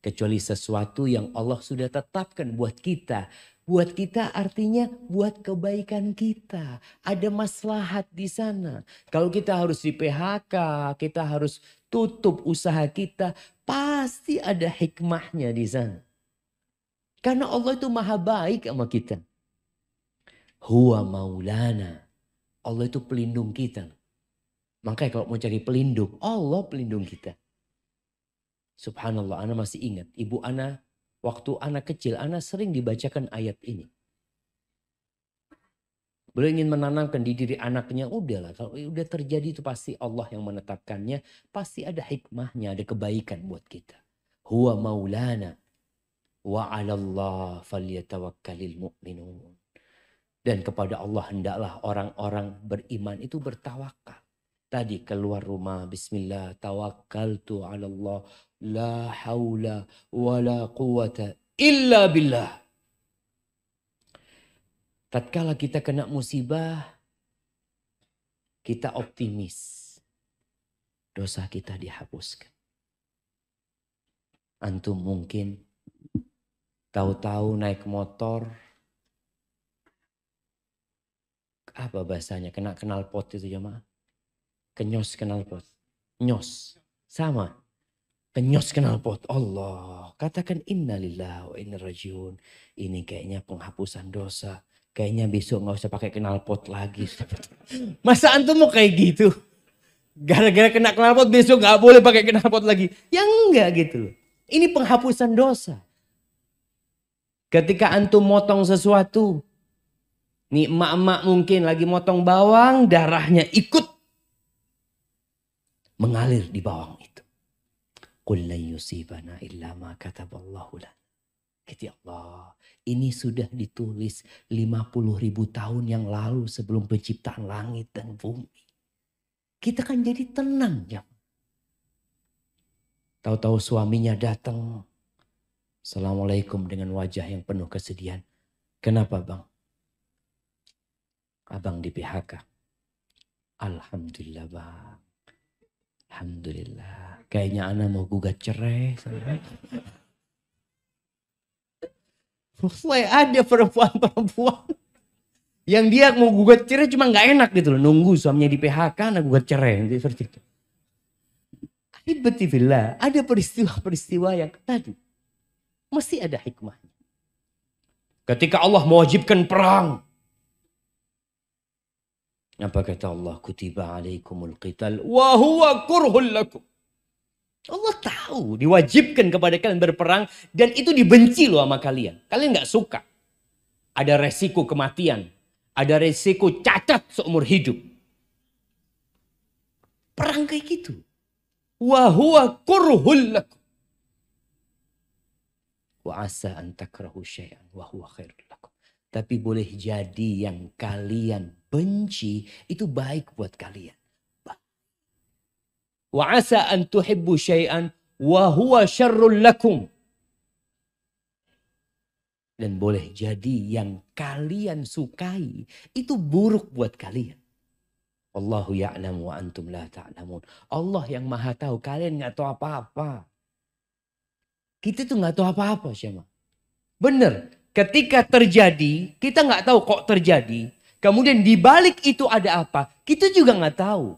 Speaker 1: Kecuali sesuatu yang Allah sudah tetapkan buat kita. Buat kita artinya buat kebaikan kita. Ada maslahat di sana. Kalau kita harus di PHK, kita harus tutup usaha kita. Pasti ada hikmahnya di sana. Karena Allah itu maha baik sama kita. Huwa maulana. Allah itu pelindung kita. Makanya kalau mau cari pelindung, Allah pelindung kita. Subhanallah, Ana masih ingat. Ibu Ana, waktu Ana kecil, Ana sering dibacakan ayat ini. Beliau ingin menanamkan di diri anaknya, udahlah. Kalau udah terjadi itu pasti Allah yang menetapkannya. Pasti ada hikmahnya, ada kebaikan buat kita. Huwa maulana. Wa 'alallah falyatawakkalil mu'minun. Dan kepada Allah hendaklah orang-orang beriman itu bertawakal. Tadi keluar rumah, bismillah, tawakkaltu 'ala Allah, la haula wala quwata illa billah. Tatkala kita kena musibah, kita optimis. Dosa kita dihapuskan. Antum mungkin tahu-tahu naik motor, apa bahasanya, kena knalpot itu jemaah. Kenyos knalpot. Nyos. Sama. Kenyos knalpot. Allah. Katakan innalillahi wa inna rajiun. Ini kayaknya penghapusan dosa. Kayaknya besok gak usah pakai knalpot lagi. Masa antum mau kayak gitu? Gara-gara kena knalpot besok gak boleh pakai knalpot lagi. Ya enggak gitu loh. Ini penghapusan dosa. Ketika antum motong sesuatu. Nih emak-emak mungkin lagi motong bawang. Darahnya ikut mengalir di bawang itu. Qul lan yusibana illa ma kataballahu lana. Kata Allah, ini sudah ditulis 50.000 tahun yang lalu sebelum penciptaan langit dan bumi. Kita kan jadi tenang ya. Tahu-tahu suaminya datang. Assalamualaikum dengan wajah yang penuh kesedihan. Kenapa bang? Abang di PHK. Alhamdulillah bang. Alhamdulillah. Kayaknya Ana mau gugat cerai. Mulai ada perempuan-perempuan yang dia mau gugat cerai cuma gak enak gitu loh. Nunggu suaminya di PHK, Ana gugat cerai. Seperti itu. Ibtillah, ada peristiwa-peristiwa yang tadi. Mesti ada hikmahnya. Ketika Allah mewajibkan perang. Apa kata Allah? Kutiba alaikumul qital wa huwa kurhul lakum. Allah tahu diwajibkan kepada kalian berperang dan itu dibenci loh sama kalian. Kalian gak suka. Ada resiko kematian. Ada resiko cacat seumur hidup. Perang kayak gitu. Wa huwa kurhul lakum. Wa asa an takrahu syai'an wa huwa khairul lakum. Tapi boleh jadi yang kalian benci itu baik buat kalian. Wa asa an tuhibbu syai'an wa huwa syarrul lakum. Dan boleh jadi yang kalian sukai itu buruk buat kalian. Allahu ya'lam wa antum la ta'lamun. Allah yang maha tahu, kalian gak tahu apa-apa. Kita tuh gak tahu apa-apa Syama. Bener. Ketika terjadi, kita nggak tahu kok terjadi. Kemudian di balik itu ada apa, kita juga nggak tahu.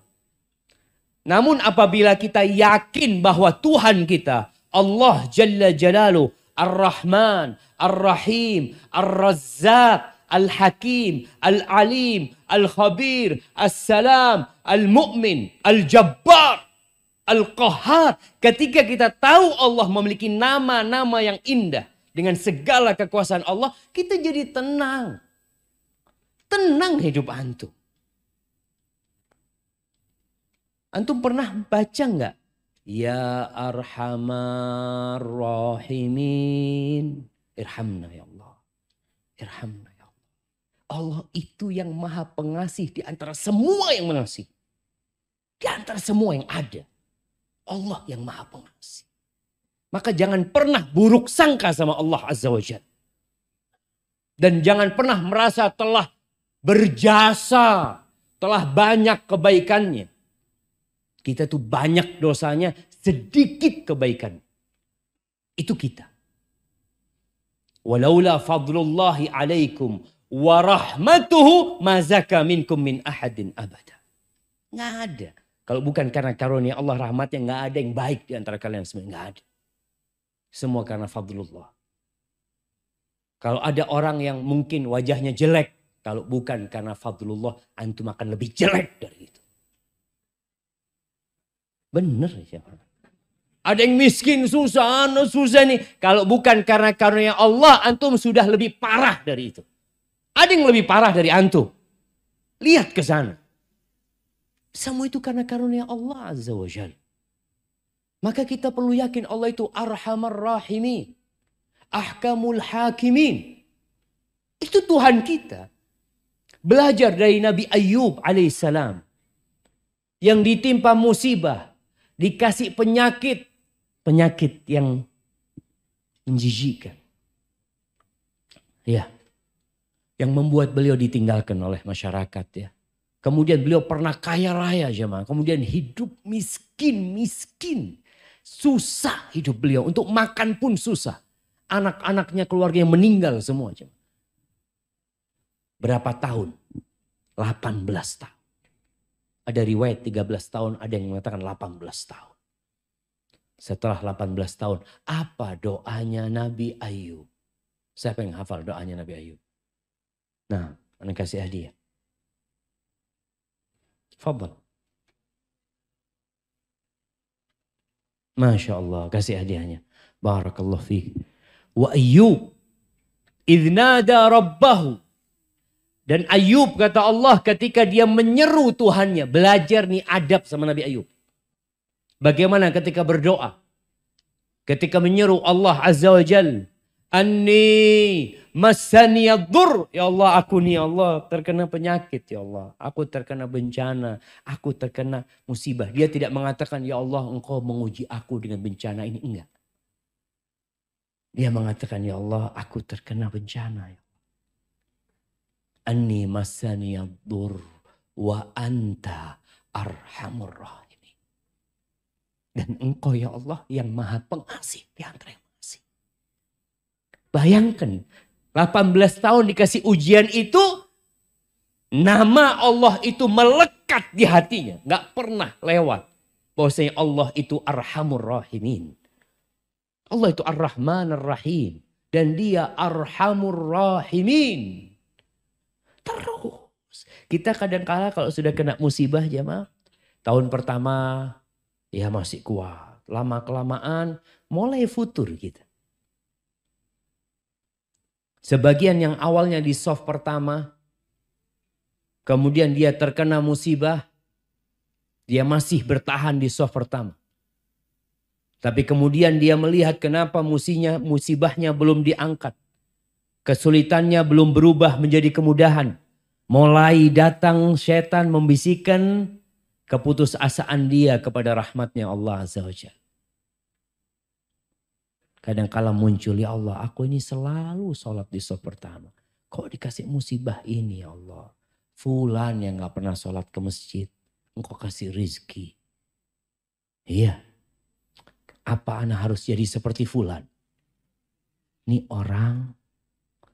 Speaker 1: Namun apabila kita yakin bahwa Tuhan kita, Allah Jalla Jalaluh, Ar-Rahman, Ar-Rahim, Ar-Razzaq, Al-Hakim, Al-Alim, Al-Khabir, As-Salam, Al-Mu'min, Al-Jabbar, Al-Qahhar. Ketika kita tahu Allah memiliki nama-nama yang indah. Dengan segala kekuasaan Allah, kita jadi tenang. Tenang hidup antum. Antum pernah baca nggak? Ya Arhamar Rahimin. Irhamna ya Allah. Irhamna ya Allah. Allah itu yang maha pengasih di antara semua yang mengasihi. Di antara semua yang ada. Allah yang maha pengasih. Maka jangan pernah buruk sangka sama Allah Azza wa Jalla. Dan jangan pernah merasa telah berjasa. Telah banyak kebaikannya. Kita tuh banyak dosanya, sedikit kebaikan. Itu kita. Walaula fadlullahi alaikum wa rahmatuhu ma zaka minkum min ahadin abada. Nggak ada. Kalau bukan karena karunia Allah rahmatnya, nggak ada yang baik di antara kalian semua. Nggak ada. Semua karena fadlullah. Kalau ada orang yang mungkin wajahnya jelek, kalau bukan karena fadlullah, antum akan lebih jelek dari itu. Bener ya. Ada yang miskin, susah nih. Kalau bukan karena karunia Allah, antum sudah lebih parah dari itu. Ada yang lebih parah dari antum. Lihat ke sana. Semua itu karena karunia Allah Azza wa Jalla. Maka kita perlu yakin Allah itu Arhamar Rahimin. Ahkamul Hakimin. Itu Tuhan kita. Belajar dari Nabi Ayub alaihissalam. Yang ditimpa musibah. Dikasih penyakit. Penyakit yang menjijikkan. Ya. Yang membuat beliau ditinggalkan oleh masyarakat ya. Kemudian beliau pernah kaya raya jemaah. Kemudian hidup miskin. Susah hidup beliau. Untuk makan pun susah. Anak-anaknya keluarganya meninggal semua jemaah. Berapa tahun? 18 tahun. Ada riwayat 13 tahun, ada yang mengatakan 18 tahun. Setelah 18 tahun, apa doanya Nabi Ayub? Siapa yang hafal doanya Nabi Ayub? Nah, anda kasih hadiah. Fadal. Masya Allah, kasih hadiahnya. Barakallahu fiik. Wa Ayub idnada rabbahu. Dan Ayub kata Allah ketika dia menyeru Tuhannya. Belajar nih adab sama Nabi Ayub. Bagaimana ketika berdoa. Ketika menyeru Allah Azza wa Jal. Anni masaniyadur. Ya Allah aku nih ya Allah terkena penyakit ya Allah. Aku terkena bencana. Aku terkena musibah. Dia tidak mengatakan ya Allah engkau menguji aku dengan bencana ini. Enggak. Dia mengatakan ya Allah aku terkena bencana ya. Anni masaniyadur wa anta arhamur rahimin. Dan engkau ya Allah yang maha pengasih di antara yang mengasih. Bayangkan 18 tahun dikasih ujian itu. Nama Allah itu melekat di hatinya. Gak pernah lewat. Bahwasanya Allah itu arhamur rahimin. Allah itu ar-Rahman ar-Rahim. Dan dia arhamur rahimin. Terus. Kita kadang-kala kalau sudah kena musibah jemaah. Tahun pertama ya masih kuat. Lama-kelamaan mulai futur kita. Sebagian yang awalnya di soft pertama. Kemudian dia terkena musibah. Dia masih bertahan di soft pertama. Tapi kemudian dia melihat kenapa musibahnya belum diangkat. Kesulitannya belum berubah menjadi kemudahan. Mulai datang setan membisikkan keputusasaan dia kepada rahmatnya Allah Azza wa Jalla. Kadang-kala muncul ya Allah aku ini selalu sholat di soft pertama. Kok dikasih musibah ini ya Allah. Fulan yang gak pernah sholat ke masjid. Engkau kasih rizki. Iya. Apa ana harus jadi seperti fulan? Ini orang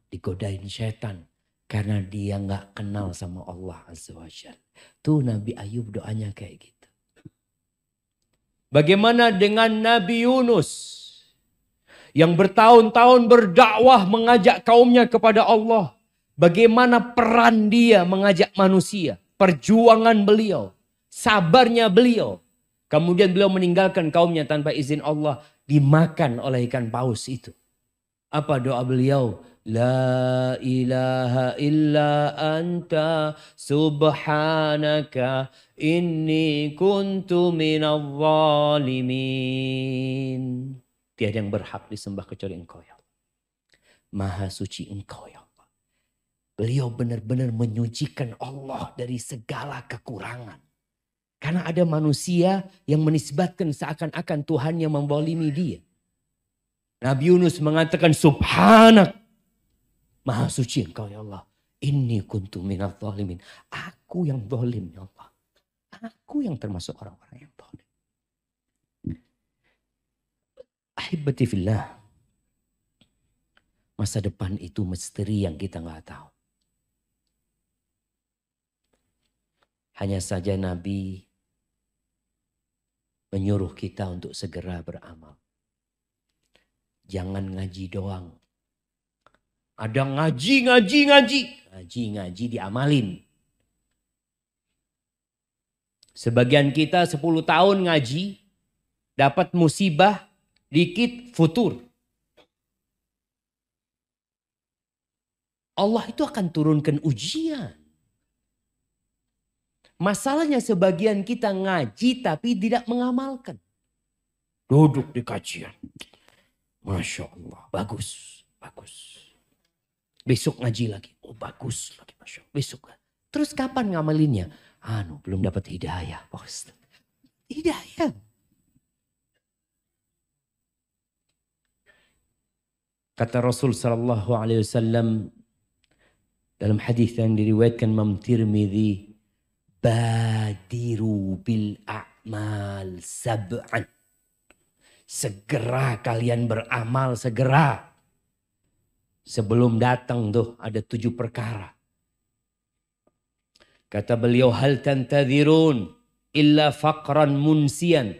Speaker 1: digodain setan karena dia nggak kenal sama Allah Azza wa Jalla. Tuh Nabi Ayub doanya kayak gitu. Bagaimana dengan Nabi Yunus yang bertahun-tahun berdakwah mengajak kaumnya kepada Allah. Bagaimana peran dia mengajak manusia, perjuangan beliau, sabarnya beliau. Kemudian beliau meninggalkan kaumnya tanpa izin Allah, dimakan oleh ikan paus itu. Apa doa beliau? La ilaha illa anta subhanaka inni kuntu minadh zalimin. Tiada yang berhak disembah kecuali Engkau ya Allah. Maha suci Engkau ya Allah. Beliau benar-benar menyucikan Allah dari segala kekurangan. Karena ada manusia yang menisbatkan seakan-akan Tuhan yang membolimi dia. Nabi Yunus mengatakan subhanak. Maha suci Engkau ya Allah. Inni kuntu minadh zalimin. Aku yang zalim ya Allah. Aku yang termasuk orang-orang yang zalim. Ahibati fillah. Masa depan itu misteri yang kita nggak tahu. Hanya saja Nabi menyuruh kita untuk segera beramal. Jangan ngaji doang. Ada ngaji diamalin. Sebagian kita 10 tahun ngaji, dapat musibah, dikit futur. Allah itu akan turunkan ujian. Masalahnya sebagian kita ngaji tapi tidak mengamalkan. Duduk di kajian. Masya Allah, bagus. Besok ngaji lagi. Oh bagus lagi, Masya Allah. Besok. Terus kapan ngamalinnya? Belum dapat hidayah. Hidayah. Kata Rasul sallallahu alaihi wasallam dalam hadis yang diriwayatkan Imam Tirmidzi, badiru bil a'mal sab'an. Segera kalian beramal, segera. Sebelum datang tuh ada 7 perkara. Kata beliau, hal tantadhirun illa faqran munsian.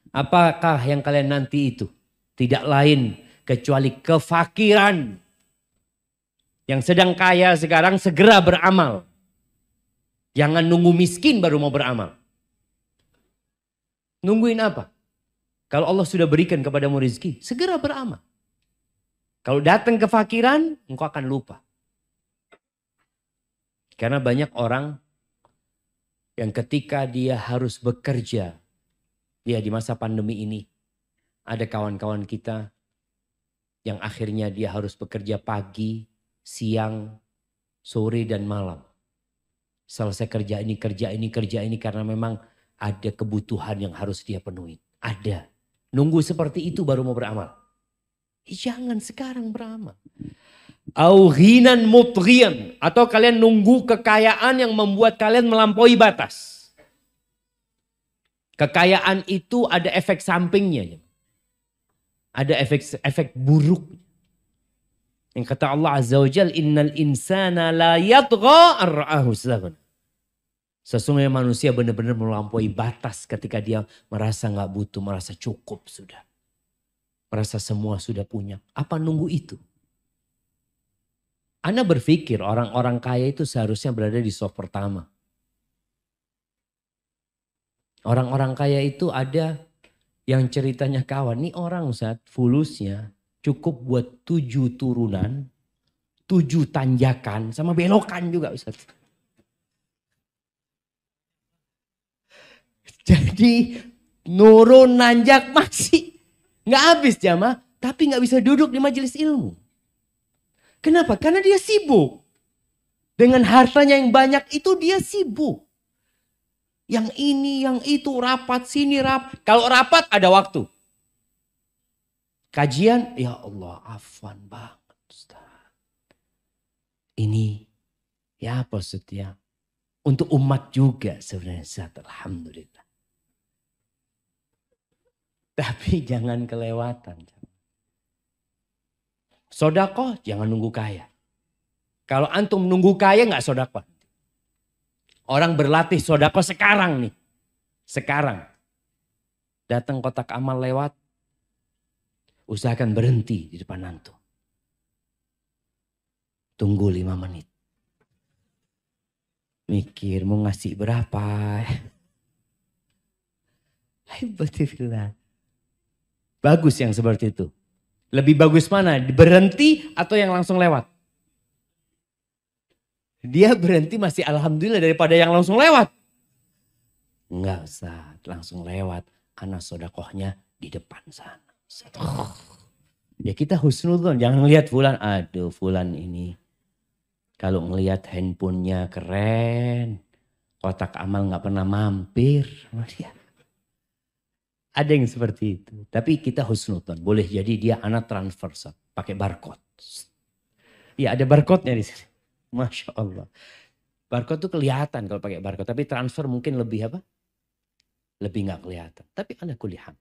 Speaker 1: Apakah yang kalian nanti itu? Tidak lain kecuali kefakiran. Yang sedang kaya sekarang segera beramal. Jangan nunggu miskin baru mau beramal. Nungguin apa? Kalau Allah sudah berikan kepadamu rezeki, segera beramal. Kalau datang kefakiran, engkau akan lupa. Karena banyak orang yang ketika dia harus bekerja, ya di masa pandemi ini, ada kawan-kawan kita yang akhirnya dia harus bekerja pagi, siang, sore dan malam. Selesai kerja ini karena memang ada kebutuhan yang harus dia penuhi. Ada. Nunggu seperti itu baru mau beramal. Jangan sekarang beramal. Au ghinan mutghiyan, atau kalian nunggu kekayaan yang membuat kalian melampaui batas. Kekayaan itu ada efek sampingnya. Ada efek buruk. Yang kata Allah Azza wa Jalla, innal insana la yatgha ar-ra'ahu istaghna. Sesungguhnya manusia benar-benar melampaui batas ketika dia merasa nggak butuh, merasa cukup sudah. Merasa semua sudah punya. Apa nunggu itu? Anda berpikir orang-orang kaya itu seharusnya berada di sop pertama. Orang-orang kaya itu ada yang ceritanya kawan. Nih orang Ustaz, fulusnya cukup buat 7 turunan, 7 tanjakan, sama belokan juga Ustaz. Jadi nurun nanjak masih nggak habis jamaah, tapi nggak bisa duduk di majelis ilmu. Kenapa? Karena dia sibuk. Dengan hartanya yang banyak itu dia sibuk. Yang ini, yang itu, rapat sini, rapat. Kalau rapat ada waktu. Kajian, ya Allah, afwan banget Ustaz. Ini, ya apa maksudnya? Untuk umat juga sebenarnya Ustaz, alhamdulillah. Tapi jangan kelewatan. Sodakoh jangan nunggu kaya. Kalau antum nunggu kaya nggak sodakoh. Orang berlatih sodakoh sekarang nih. Sekarang. Datang kotak amal lewat. Usahakan berhenti di depan antum. Tunggu 5 menit. Mikir mau ngasih berapa. Alhamdulillah. Bagus yang seperti itu. Lebih bagus mana? Berhenti atau yang langsung lewat? Dia berhenti masih alhamdulillah daripada yang langsung lewat. Enggak usah, langsung lewat. Anak sodakohnya di depan sana. Ya kita husnudzon, jangan lihat fulan. Aduh fulan ini. Kalau ngelihat handphonenya keren. Kotak amal gak pernah mampir sama dia. Ada yang seperti itu. Tapi kita husnudzon. Boleh jadi dia anak transfer. Pakai barcode. Iya ada barcode-nya di sini. Masya Allah. Barcode tuh kelihatan kalau pakai barcode. Tapi transfer mungkin lebih apa? Lebih gak kelihatan. Tapi ala kulli hal.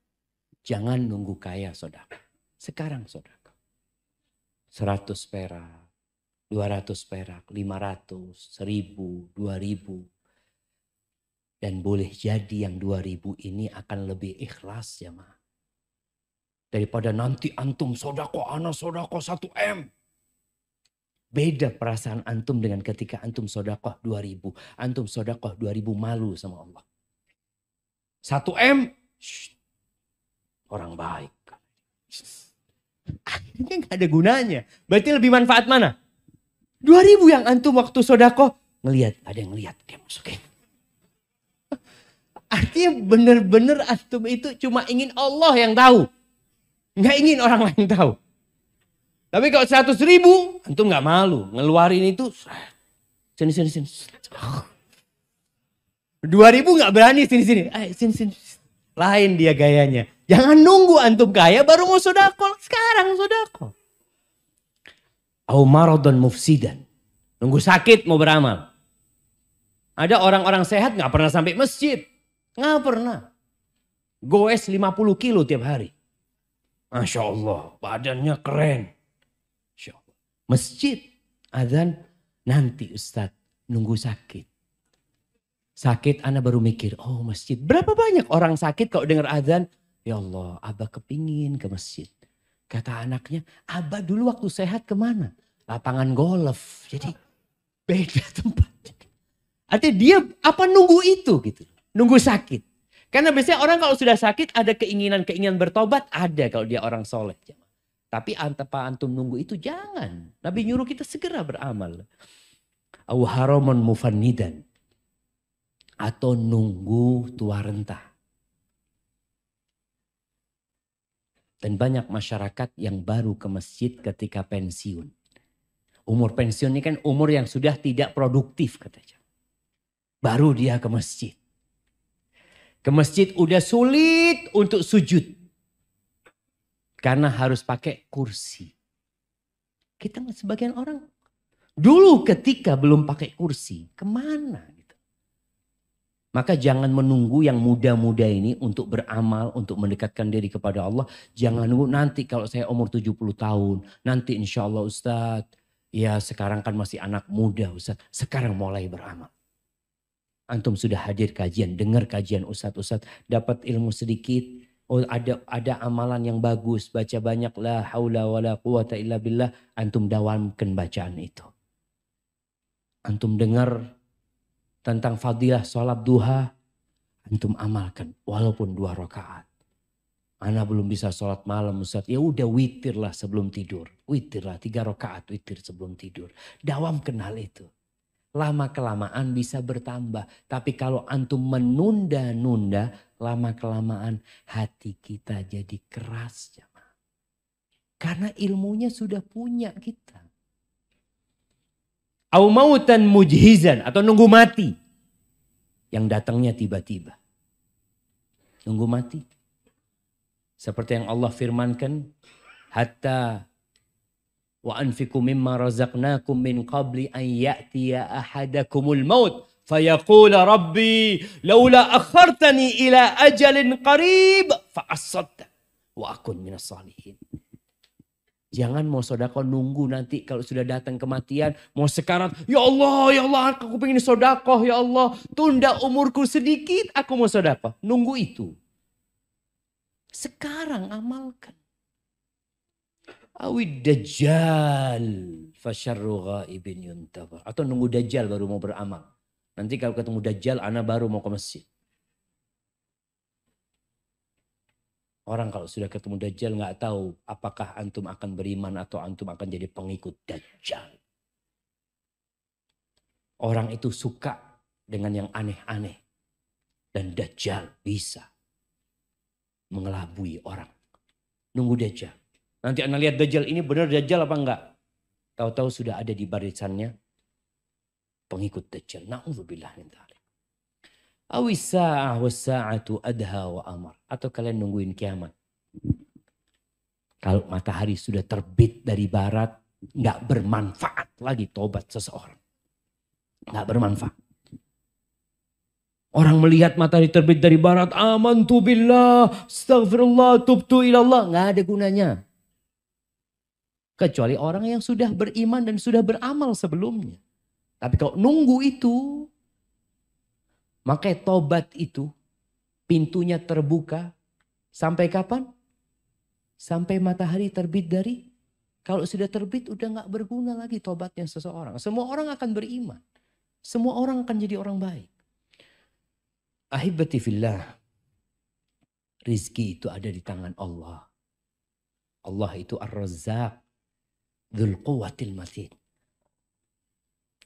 Speaker 1: Jangan nunggu kaya saudara. Sekarang saudara. 100 perak. 200 perak. 500. 1000. 2000. Dan boleh jadi yang 2000 ini akan lebih ikhlas ya ma. Daripada nanti antum sodako, ana sodako 1 M. Beda perasaan antum dengan ketika antum sodakoh 2000. Antum sodakoh 2000 malu sama Allah. 1 M, shh, orang baik. Akhirnya gak ada gunanya. Berarti lebih manfaat mana? 2000 yang antum waktu sodakoh. Ngelihat, ada yang ngelihat. Dia masukin. Artinya benar-benar antum itu cuma ingin Allah yang tahu. Gak ingin orang lain tahu. Tapi kalau 100.000, antum gak malu. Ngeluarin itu, sini. 2000 gak berani sini. Sini. Lain dia gayanya. Jangan nunggu antum kaya baru mau sodako. Sekarang sodako. Au maradun mufsidan. Nunggu sakit mau beramal. Ada orang-orang sehat gak pernah sampai masjid. Gak pernah. Goes 50 kilo tiap hari. Masya Allah, badannya keren. Masjid, azan, nanti Ustadz nunggu sakit. Sakit anak baru mikir, oh masjid. Berapa banyak orang sakit kalau dengar azan? Ya Allah, Abah kepingin ke masjid. Kata anaknya, Abah dulu waktu sehat kemana? Lapangan golf. Jadi beda tempat. Artinya dia apa nunggu itu gitu. Nunggu sakit. Karena biasanya orang kalau sudah sakit ada keinginan bertobat. Ada kalau dia orang soleh. Tapi tanpa antum nunggu itu jangan. Nabi nyuruh kita segera beramal. Au haraman mufannidan. Atau nunggu tua renta. Dan banyak masyarakat yang baru ke masjid ketika pensiun. Umur pensiun ini kan umur yang sudah tidak produktif katanya. Baru dia ke masjid. Ke masjid udah sulit untuk sujud. Karena harus pakai kursi. Kita sebagian orang dulu ketika belum pakai kursi, kemana gitu. Maka jangan menunggu yang muda-muda ini untuk beramal, untuk mendekatkan diri kepada Allah. Jangan nunggu nanti kalau saya umur 70 tahun, nanti insya Allah Ustadz, ya sekarang kan masih anak muda Ustadz, sekarang mulai beramal. Antum sudah hadir kajian, dengar kajian Ustadz, dapat ilmu sedikit. Oh ada amalan yang bagus, baca banyak la haula wala quwata illa billah, antum dawamkan bacaan itu. Antum dengar tentang fadilah sholat duha, antum amalkan walaupun 2 rakaat. Ana belum bisa sholat malam Ustaz, ya udah witir lah sebelum tidur. Witir lah 3 rakaat witir sebelum tidur. Dawamkan hal itu. Lama-kelamaan bisa bertambah. Tapi kalau antum menunda-nunda, lama-kelamaan hati kita jadi keras. Karena ilmunya sudah punya kita. Au mautan mujhizan, atau nunggu mati. Yang datangnya tiba-tiba. Nunggu mati. Seperti yang Allah firmankan. Hatta wa anfiqu mimma razaqnakum min qabli an ya'tiya ahadakumul maut fayaqula rabbi laula akhartani ila ajalin qarib fa asaddaq wa akun minas salihin. Jangan mau sedekah nunggu nanti kalau sudah datang kematian mau sekarat, ya Allah aku pengen sedekah, ya Allah tunda umurku sedikit aku mau sedekah. Nunggu itu. Sekarang amalkan. Awid dajjal fasyarru ghaibin yuntazar. Atau nunggu dajjal baru mau beramal. Nanti kalau ketemu dajjal ana baru mau ke masjid. Orang kalau sudah ketemu dajjal nggak tahu apakah antum akan beriman atau antum akan jadi pengikut dajjal. Orang itu suka dengan yang aneh-aneh. Dan Dajjal bisa mengelabui orang. Nunggu Dajjal. Nanti Anda lihat Dajjal ini benar Dajjal apa enggak? Tahu-tahu sudah ada di barisannya pengikut Dajjal. Na'udzubillah min dzalik. Awisa'ah wasa'atu adha wa amar. Atau kalian nungguin kiamat. Kalau matahari sudah terbit dari barat, nggak bermanfaat lagi tobat seseorang. Nggak bermanfaat. Orang melihat matahari terbit dari barat, amantu billah, astaghfirullah, tubtu ilallah. Nggak ada gunanya. Kecuali orang yang sudah beriman dan sudah beramal sebelumnya. Tapi kalau nunggu itu, maka tobat itu pintunya terbuka sampai kapan? Sampai matahari terbit dari, kalau sudah terbit udah nggak berguna lagi tobatnya seseorang. Semua orang akan beriman. Semua orang akan jadi orang baik. Ahibati fillah. Rizki itu ada di tangan Allah. Allah itu Ar-Razzaq. Dzul Quwwatil Matin.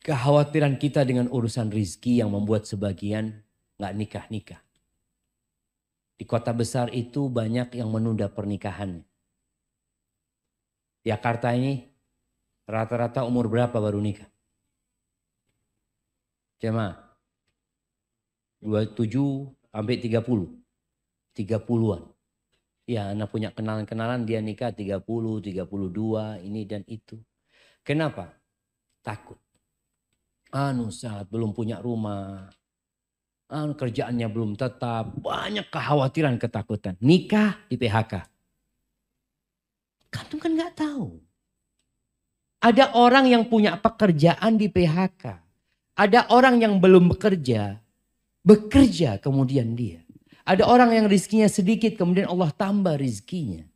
Speaker 1: Kekhawatiran kita dengan urusan rizki yang membuat sebagian nggak nikah-nikah. Di kota besar itu banyak yang menunda pernikahannya. Di Jakarta ini rata-rata umur berapa baru nikah? Jemaah 27 sampai 30. 30-an. Ya, anak punya kenalan-kenalan dia nikah 30, 32, ini dan itu. Kenapa? Takut. Saat belum punya rumah. Kerjaannya belum tetap. Banyak kekhawatiran, ketakutan. Nikah di PHK. Kamu kan nggak tahu. Ada orang yang punya pekerjaan di PHK. Ada orang yang belum bekerja kemudian dia. Ada orang yang rizkinya sedikit kemudian Allah tambah rizkinya.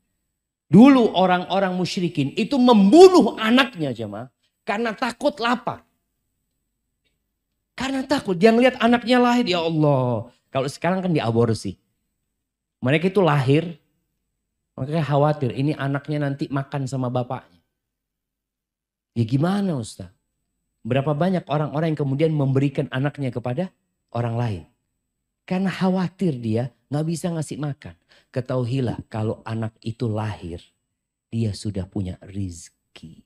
Speaker 1: Dulu orang-orang musyrikin itu membunuh anaknya jemaah karena takut lapar. Karena takut dia ngelihat anaknya lahir, ya Allah. Kalau sekarang kan diaborsi. Mereka itu lahir, mereka khawatir ini anaknya nanti makan sama bapaknya. Ya gimana Ustaz? Berapa banyak orang-orang yang kemudian memberikan anaknya kepada orang lain. Karena khawatir dia gak bisa ngasih makan. Ketahuilah kalau anak itu lahir, dia sudah punya rizki.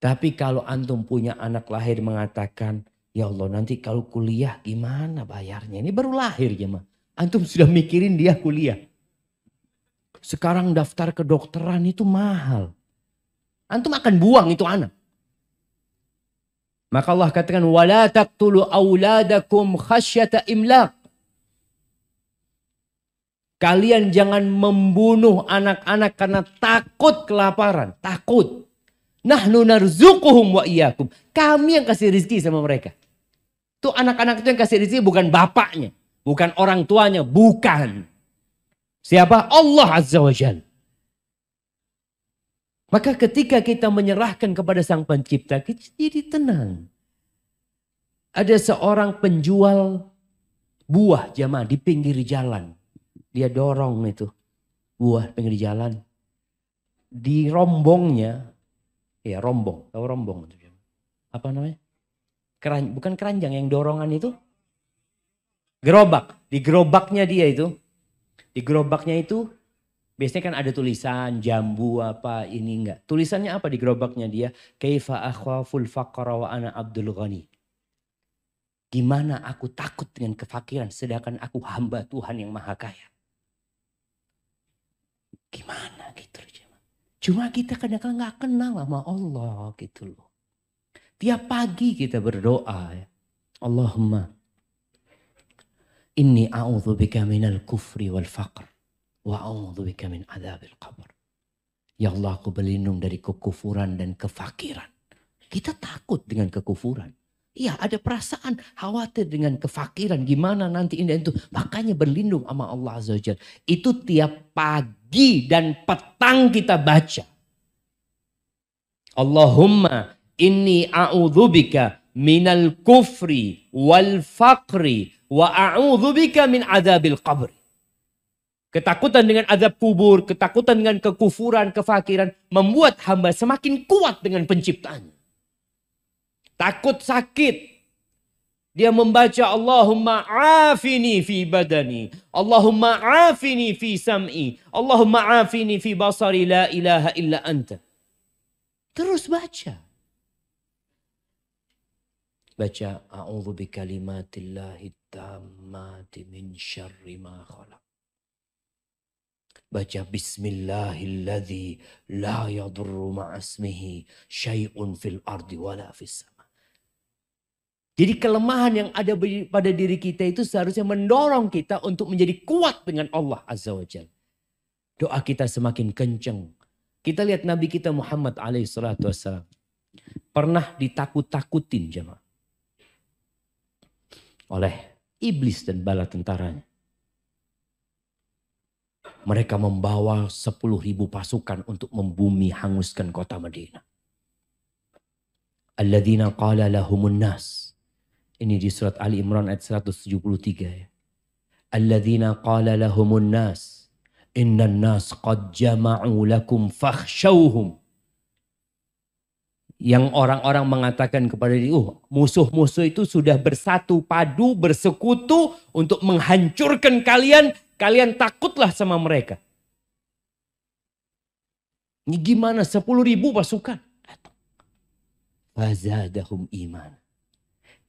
Speaker 1: Tapi kalau antum punya anak lahir mengatakan, ya Allah nanti kalau kuliah gimana bayarnya? Ini baru lahir ya mah. Antum sudah mikirin dia kuliah. Sekarang daftar kedokteran itu mahal. Antum akan buang itu anak. Maka Allah katakan, wala taqtulu auladakum khasyata imlaq. Kalian jangan membunuh anak-anak karena takut kelaparan. Takut. Nahnu narzuquhum wa iyyakum. Kami yang kasih rezeki sama mereka. Tuh anak-anak itu yang kasih rezeki bukan bapaknya. Bukan orang tuanya. Bukan. Siapa? Allah Azza wa Jalla. Maka ketika kita menyerahkan kepada Sang Pencipta, kita jadi tenang. Ada seorang penjual buah jamaah di pinggir jalan. Dia dorong itu buah pinggir jalan. Di rombongnya, ya rombong, tahu rombong? Apa namanya? Bukan keranjang, yang dorongan itu. Gerobak. Di gerobaknya dia itu. Di gerobaknya itu. Biasanya kan ada tulisan jambu apa ini enggak. Tulisannya apa di gerobaknya dia? Kaifa akhaful faqra wa ana abdul ghani. Gimana aku takut dengan kefakiran sedangkan aku hamba Tuhan yang maha kaya. Gimana gitu loh. Cuma kita kadang-kadang gak kenal sama Allah gitu loh. Tiap pagi kita berdoa ya. Allahumma inni a'udzubika minal kufri wal faqr. Wa a'udzubika min adzabil qabr. Ya Allah, aku berlindung dari kekufuran dan kefakiran. Kita takut dengan kekufuran. Iya, ada perasaan khawatir dengan kefakiran. Gimana nanti ini itu. Makanya berlindung sama Allah Azza wa Jalla. Itu tiap pagi dan petang kita baca. Allahumma inni a'udzubika minal kufri wal faqri wa a'udzubika min adzabil qabr. Ketakutan dengan azab kubur, ketakutan dengan kekufuran, kefakiran membuat hamba semakin kuat dengan penciptaannya. takut sakit. Dia membaca Allahumma afini fi badani. Allahumma afini fi sam'i. Allahumma afini fi basari la ilaha illa anta. Terus baca. Baca a'udzu bikalimatillahi tammati min syarri ma khalaq. Baca bismillahilladzi la yadurru ma'asmihi syai'un fil ardi wala fis sama. Jadi kelemahan yang ada pada diri kita itu seharusnya mendorong kita untuk menjadi kuat dengan Allah Azza wa Jalla. Doa kita semakin kencang. Kita lihat Nabi kita Muhammad alaihissalam. Pernah ditakut-takutin jemaah. Oleh iblis dan bala tentaranya. Mereka membawa 10.000 pasukan untuk membumi hanguskan kota Madinah. Alladzina qala lahumun nas. Ini di surat Ali Imran ayat 173 ya. Alladzina qala lahumun nas. Innan nas qad jama'u lakum fakhshawhum. Yang orang-orang mengatakan kepada dia, musuh-musuh itu sudah bersatu padu, bersekutu untuk menghancurkan kalian. Kalian takutlah sama mereka. Ini gimana 10.000 pasukan datang. Fazadahum iman.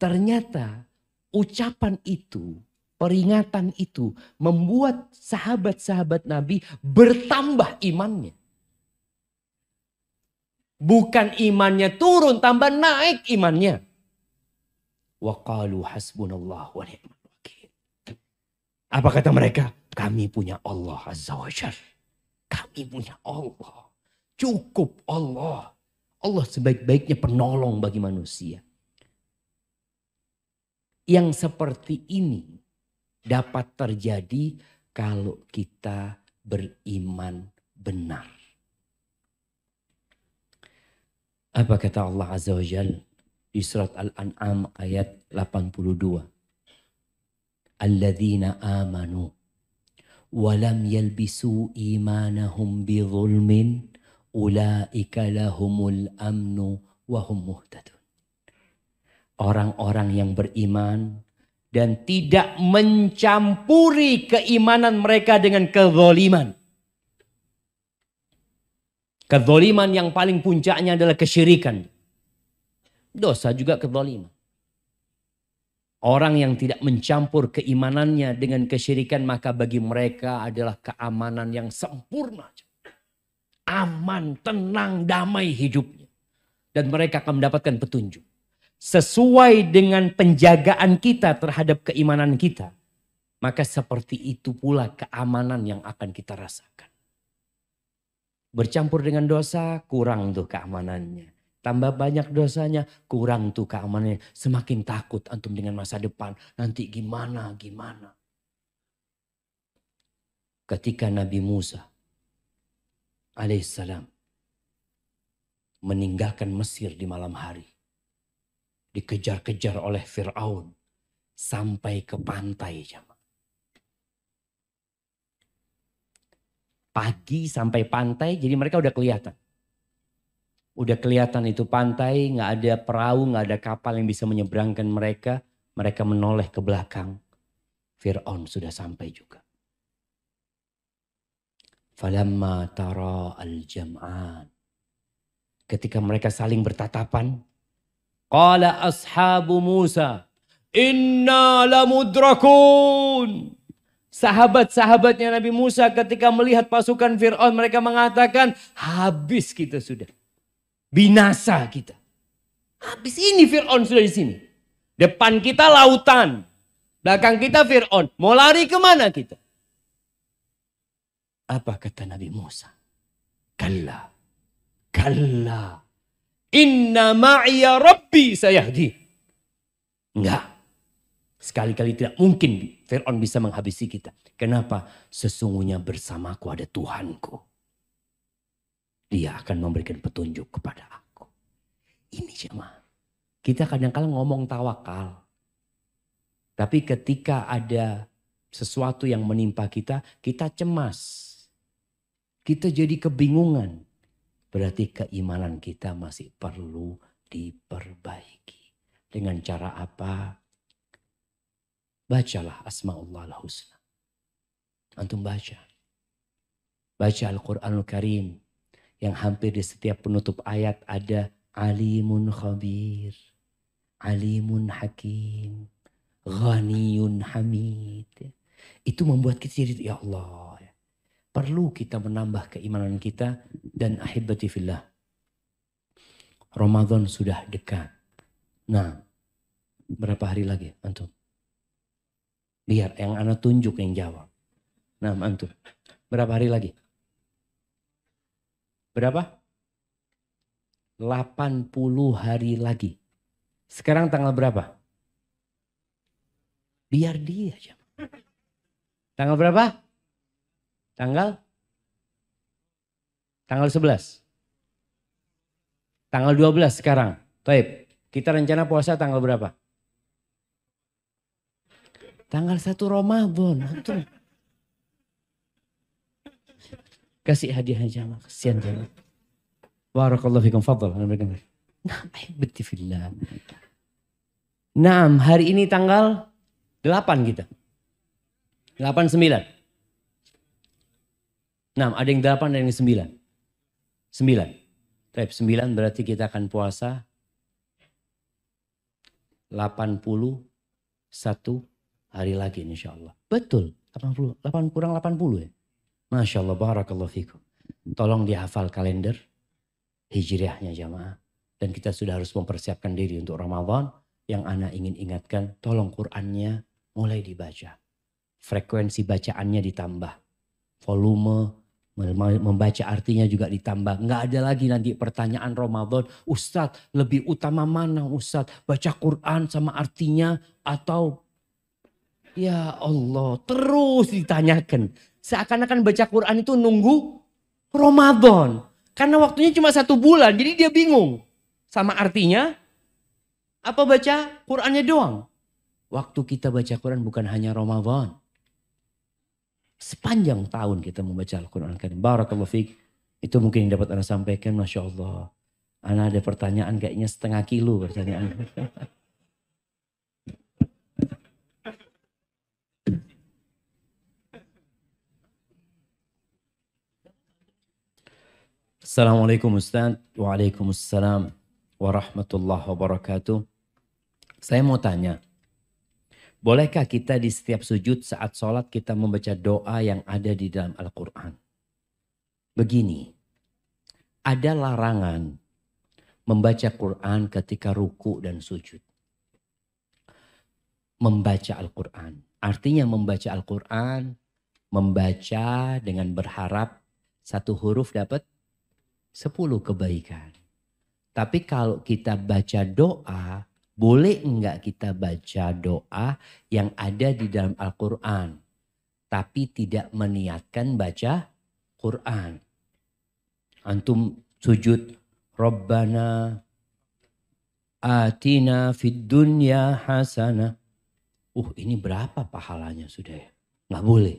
Speaker 1: Ternyata ucapan itu, peringatan itu membuat sahabat-sahabat Nabi bertambah imannya. Bukan imannya turun, tambah naik imannya. Wa qalu hasbunallah wa ni'mal wakil. Apa kata mereka? Kami punya Allah Azza wa Jalla. Kami punya Allah. Cukup Allah. Allah sebaik-baiknya penolong bagi manusia. Yang seperti ini dapat terjadi kalau kita beriman benar. Apa kata Allah Azza wa Jalla di surat Al-An'am ayat 82? Alladzina amanu wa lam yalbisu imanahum bizulmin ulaika lahumul amnu wa hum muhtadun. Orang-orang yang beriman dan tidak mencampuri keimanan mereka dengan kezaliman. Kezaliman yang paling puncaknya adalah kesyirikan. Dosa juga kezaliman. Orang yang tidak mencampur keimanannya dengan kesyirikan, maka bagi mereka adalah keamanan yang sempurna. Aman, tenang, damai hidupnya. Dan mereka akan mendapatkan petunjuk. Sesuai dengan penjagaan kita terhadap keimanan kita, maka seperti itu pula keamanan yang akan kita rasakan. Bercampur dengan dosa, kurang tuh keamanannya. Tambah banyak dosanya, kurang tuh keamanannya. Semakin takut antum dengan masa depan. Nanti gimana. Ketika Nabi Musa alaihissalam meninggalkan Mesir di malam hari. Dikejar-kejar oleh Fir'aun sampai ke pantai. Pagi sampai pantai, jadi mereka udah kelihatan. Udah kelihatan itu pantai, gak ada perahu, gak ada kapal yang bisa menyeberangkan mereka. Mereka menoleh ke belakang. Fir'aun sudah sampai juga. Falamma tara al-jam'an. Ketika mereka saling bertatapan. Qala ashabu Musa, inna lamudrakun. Sahabat-sahabatnya Nabi Musa ketika melihat pasukan Fir'aun, mereka mengatakan, habis kita sudah. Binasa kita. Habis ini Fir'aun sudah di sini. Depan kita lautan. Belakang kita Fir'aun. Mau lari kemana kita? Apa kata Nabi Musa? Kalla. Inna ma'iya Rabbi sayahdi. Enggak. Sekali-kali tidak mungkin Fir'aun bisa menghabisi kita. Kenapa? Sesungguhnya bersamaku ada Tuhanku. Dia akan memberikan petunjuk kepada aku. Ini jemaah. Kita kadang-kadang ngomong tawakal. Tapi ketika ada sesuatu yang menimpa kita, kita cemas. Kita jadi kebingungan. Berarti keimanan kita masih perlu diperbaiki. Dengan cara apa? Bacalah Asma'ullah al-Husna. Antum baca. Baca Al-Quranul Karim. Yang hampir di setiap penutup ayat ada alimun khabir. Alimun hakim. Ghaniyun hamid. Itu membuat kita jadi, ya Allah. Perlu kita menambah keimanan kita. Dan ahibati fillah. Ramadan sudah dekat. Nah, berapa hari lagi antum? Biar yang anak tunjuk yang jawab. Nah, antum. Berapa hari lagi? Berapa? 80 hari lagi. Sekarang tanggal berapa? Biar dia aja. Tanggal berapa? Tanggal 11. Tanggal 12 sekarang. Taib. Kita rencana puasa tanggal berapa? Tanggal 1 Ramadan. Antum. Kasih hadiah aja. Kasihan jangan. Barakallahu fikum. Fadal. Nah, ahibati fillah. Nah, hari ini tanggal 8 kita. 8-9. Nah, ada yang 8 dan yang 9. 9. Baik, 9 berarti kita akan puasa 81 hari lagi insya Allah. Betul, 80, 8 kurang 80 ya. Masya Allah, barakallahu fikum. Tolong dihafal kalender hijriahnya jamaah. Dan kita sudah harus mempersiapkan diri untuk Ramadan. Yang ana ingin ingatkan, tolong Qur'annya mulai dibaca. Frekuensi bacaannya ditambah. Volume membaca artinya juga ditambah. Nggak ada lagi nanti pertanyaan Ramadan. Ustadz lebih utama mana Ustadz? Baca Quran sama artinya atau... Ya Allah terus ditanyakan. Seakan-akan baca Quran itu nunggu Ramadan. Karena waktunya cuma 1 bulan. Jadi dia bingung. Sama artinya apa baca Qurannya doang. Waktu kita baca Quran bukan hanya Ramadan. Sepanjang tahun kita membaca Al-Quran Al-Karim. Barakallahu fiik. Itu mungkin yang dapat Anda sampaikan. Masya Allah. Anda ada pertanyaan kayaknya setengah kilo pertanyaan. Assalamualaikum Ustaz. Waalaikumsalam warahmatullahi wabarakatuh. Saya mau tanya. Bolehkah kita di setiap sujud saat sholat kita membaca doa yang ada di dalam Al-Quran? Begini, ada larangan membaca Quran ketika ruku dan sujud. Membaca Al-Quran. Artinya membaca Al-Quran, membaca dengan berharap 1 huruf dapat 10 kebaikan. Tapi kalau kita baca doa, boleh enggak kita baca doa yang ada di dalam Al-Quran. Tapi tidak meniatkan baca Quran. Antum sujud. Rabbana atina fid dunya hasanah. Ini berapa pahalanya sudah ya? Nggak boleh.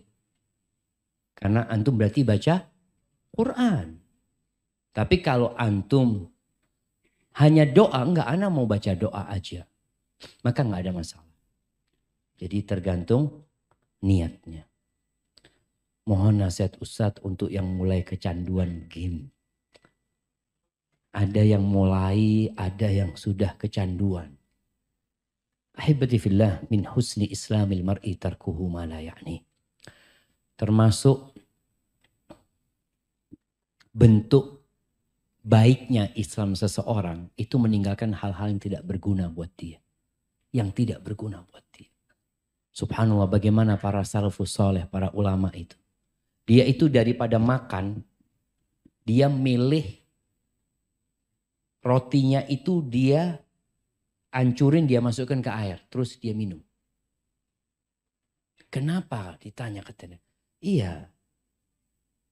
Speaker 1: Karena antum berarti baca Quran. Tapi kalau antum hanya doa, enggak, ana mau baca doa aja. Maka enggak ada masalah. Jadi tergantung niatnya. Mohon nasihat Ustadz untuk yang mulai kecanduan game. Ada yang mulai, ada yang sudah kecanduan. Ahibati fillah min husni islamil mar'i tarkuhu ma la ya'ni. Termasuk bentuk baiknya Islam seseorang itu meninggalkan hal-hal yang tidak berguna buat dia. Yang tidak berguna buat dia. Subhanallah bagaimana para salafus soleh, para ulama itu. Dia itu daripada makan, dia milih rotinya itu dia hancurin, dia masukkan ke air. Terus dia minum. Kenapa? Ditanya katanya. Iya.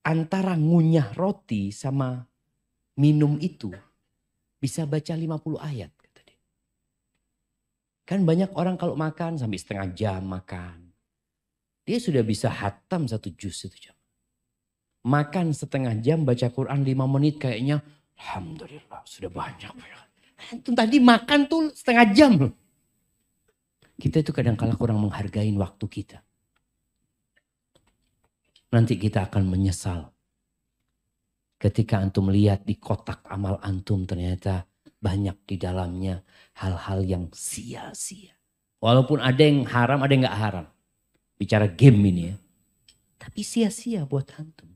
Speaker 1: Antara ngunyah roti sama minum itu bisa baca 50 ayat. Kata dia. Kan banyak orang kalau makan sampai setengah jam makan. Dia sudah bisa hatam 1 juz itu jam. Makan setengah jam baca Quran 5 menit kayaknya alhamdulillah sudah banyak. Antum tadi makan tuh setengah jam loh. Kita itu kadang-kala kurang menghargai waktu kita. Nanti kita akan menyesal. Ketika antum lihat di kotak amal antum ternyata banyak di dalamnya hal-hal yang sia-sia. Walaupun ada yang haram, ada yang gak haram. Bicara game ini ya. Tapi sia-sia buat antum.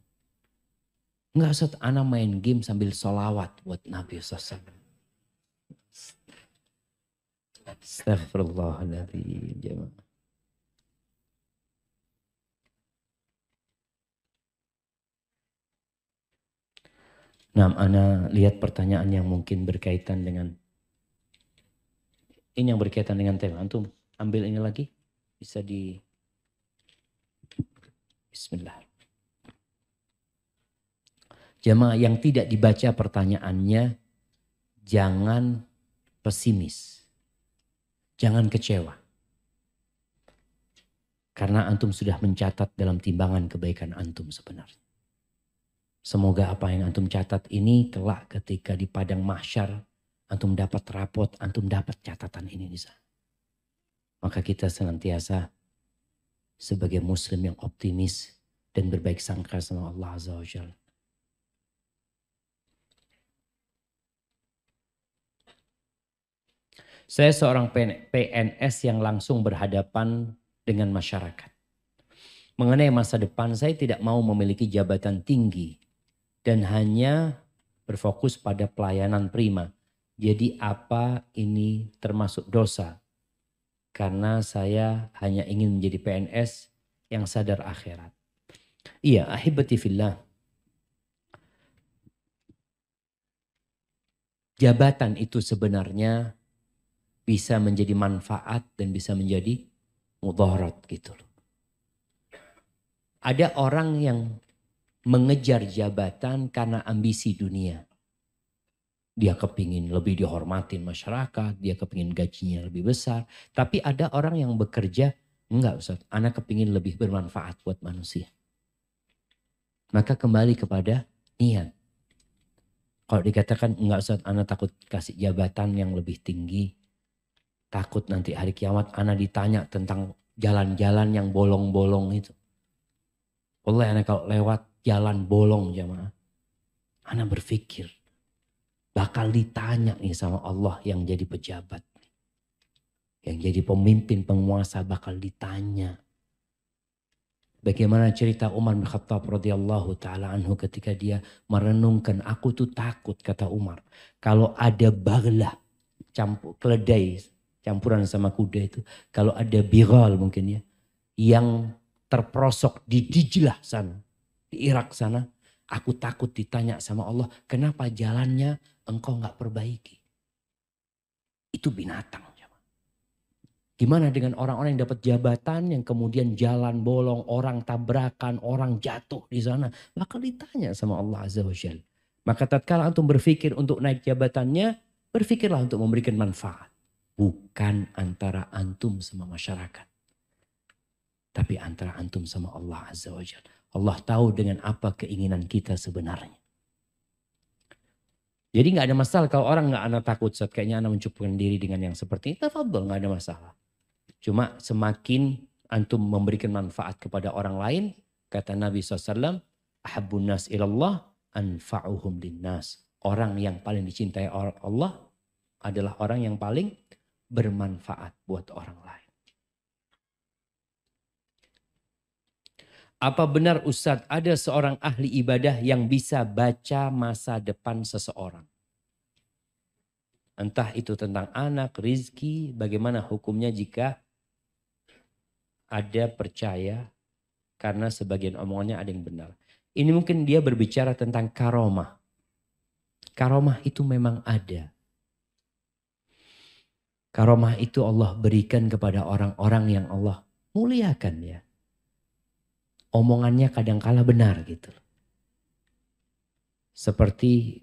Speaker 1: Enggak usah anak main game sambil sholawat buat Nabi SAW. Astagfirullahaladzim. Nah, ana lihat pertanyaan yang mungkin berkaitan dengan ini, yang berkaitan dengan tema. Antum ambil ini lagi, bisa di Bismillah. Jamaah yang tidak dibaca pertanyaannya, jangan pesimis, jangan kecewa. Karena antum sudah mencatat dalam timbangan kebaikan antum sebenarnya. Semoga apa yang antum catat ini kelak ketika di padang mahsyar antum dapat rapot, antum dapat catatan ini di sana. Maka kita senantiasa sebagai muslim yang optimis dan berbaik sangka sama Allah Azza wa Jalla. Saya seorang PNS yang langsung berhadapan dengan masyarakat. Mengenai masa depan, saya tidak mau memiliki jabatan tinggi dan hanya berfokus pada pelayanan prima. Jadi apa ini termasuk dosa? Karena saya hanya ingin menjadi PNS yang sadar akhirat. Iya, ahibati fillah. Jabatan itu sebenarnya bisa menjadi manfaat dan bisa menjadi mudarat gitu loh. Ada orang yang mengejar jabatan karena ambisi dunia. Dia kepingin lebih dihormatin masyarakat, dia kepingin gajinya lebih besar. Tapi ada orang yang bekerja, enggak Ustaz, anak kepingin lebih bermanfaat buat manusia. Maka kembali kepada niat. Kalau dikatakan enggak Ustaz, anak takut kasih jabatan yang lebih tinggi. Takut nanti hari kiamat anak ditanya tentang jalan-jalan yang bolong-bolong itu. Wallahi anak kalau lewat jalan bolong jamaah, anak berpikir bakal ditanya nih sama Allah yang jadi pejabat. Yang jadi pemimpin penguasa bakal ditanya. Bagaimana cerita Umar bin Khattab radhiyallahu taala anhu ketika dia merenungkan, aku tuh takut kata Umar. Kalau ada baglah keledai campuran sama kuda itu. Kalau ada bighal mungkin ya. Yang terperosok di Dijlah sana. Di Irak sana. Aku takut ditanya sama Allah. Kenapa jalannya engkau gak perbaiki? Itu binatang. Gimana dengan orang-orang yang dapat jabatan yang kemudian jalan bolong, orang tabrakan, orang jatuh di sana. Bakal ditanya sama Allah Azza wa Jalla. Maka tatkala antum berpikir untuk naik jabatannya, berpikirlah untuk memberikan manfaat. Bukan antara antum sama masyarakat. Tapi antara antum sama Allah Azza wa Jalla. Allah tahu dengan apa keinginan kita sebenarnya. Jadi gak ada masalah kalau orang gak anak takut. Saat kayaknya anak mencukupkan diri dengan yang seperti itu. Tafadhol, gak ada masalah. Cuma semakin antum memberikan manfaat kepada orang lain. Kata Nabi SAW. Ahabbun nas ilallah anfa'uhum linnas. Orang yang paling dicintai Allah adalah orang yang paling bermanfaat buat orang lain. Apa benar Ustadz ada seorang ahli ibadah yang bisa baca masa depan seseorang? Entah itu tentang anak, rizki, bagaimana hukumnya jika ada percaya karena sebagian omongannya ada yang benar. Ini mungkin dia berbicara tentang karomah. Karomah itu memang ada. Karomah itu Allah berikan kepada orang-orang yang Allah muliakan ya. Omongannya kadangkala benar gitu. Seperti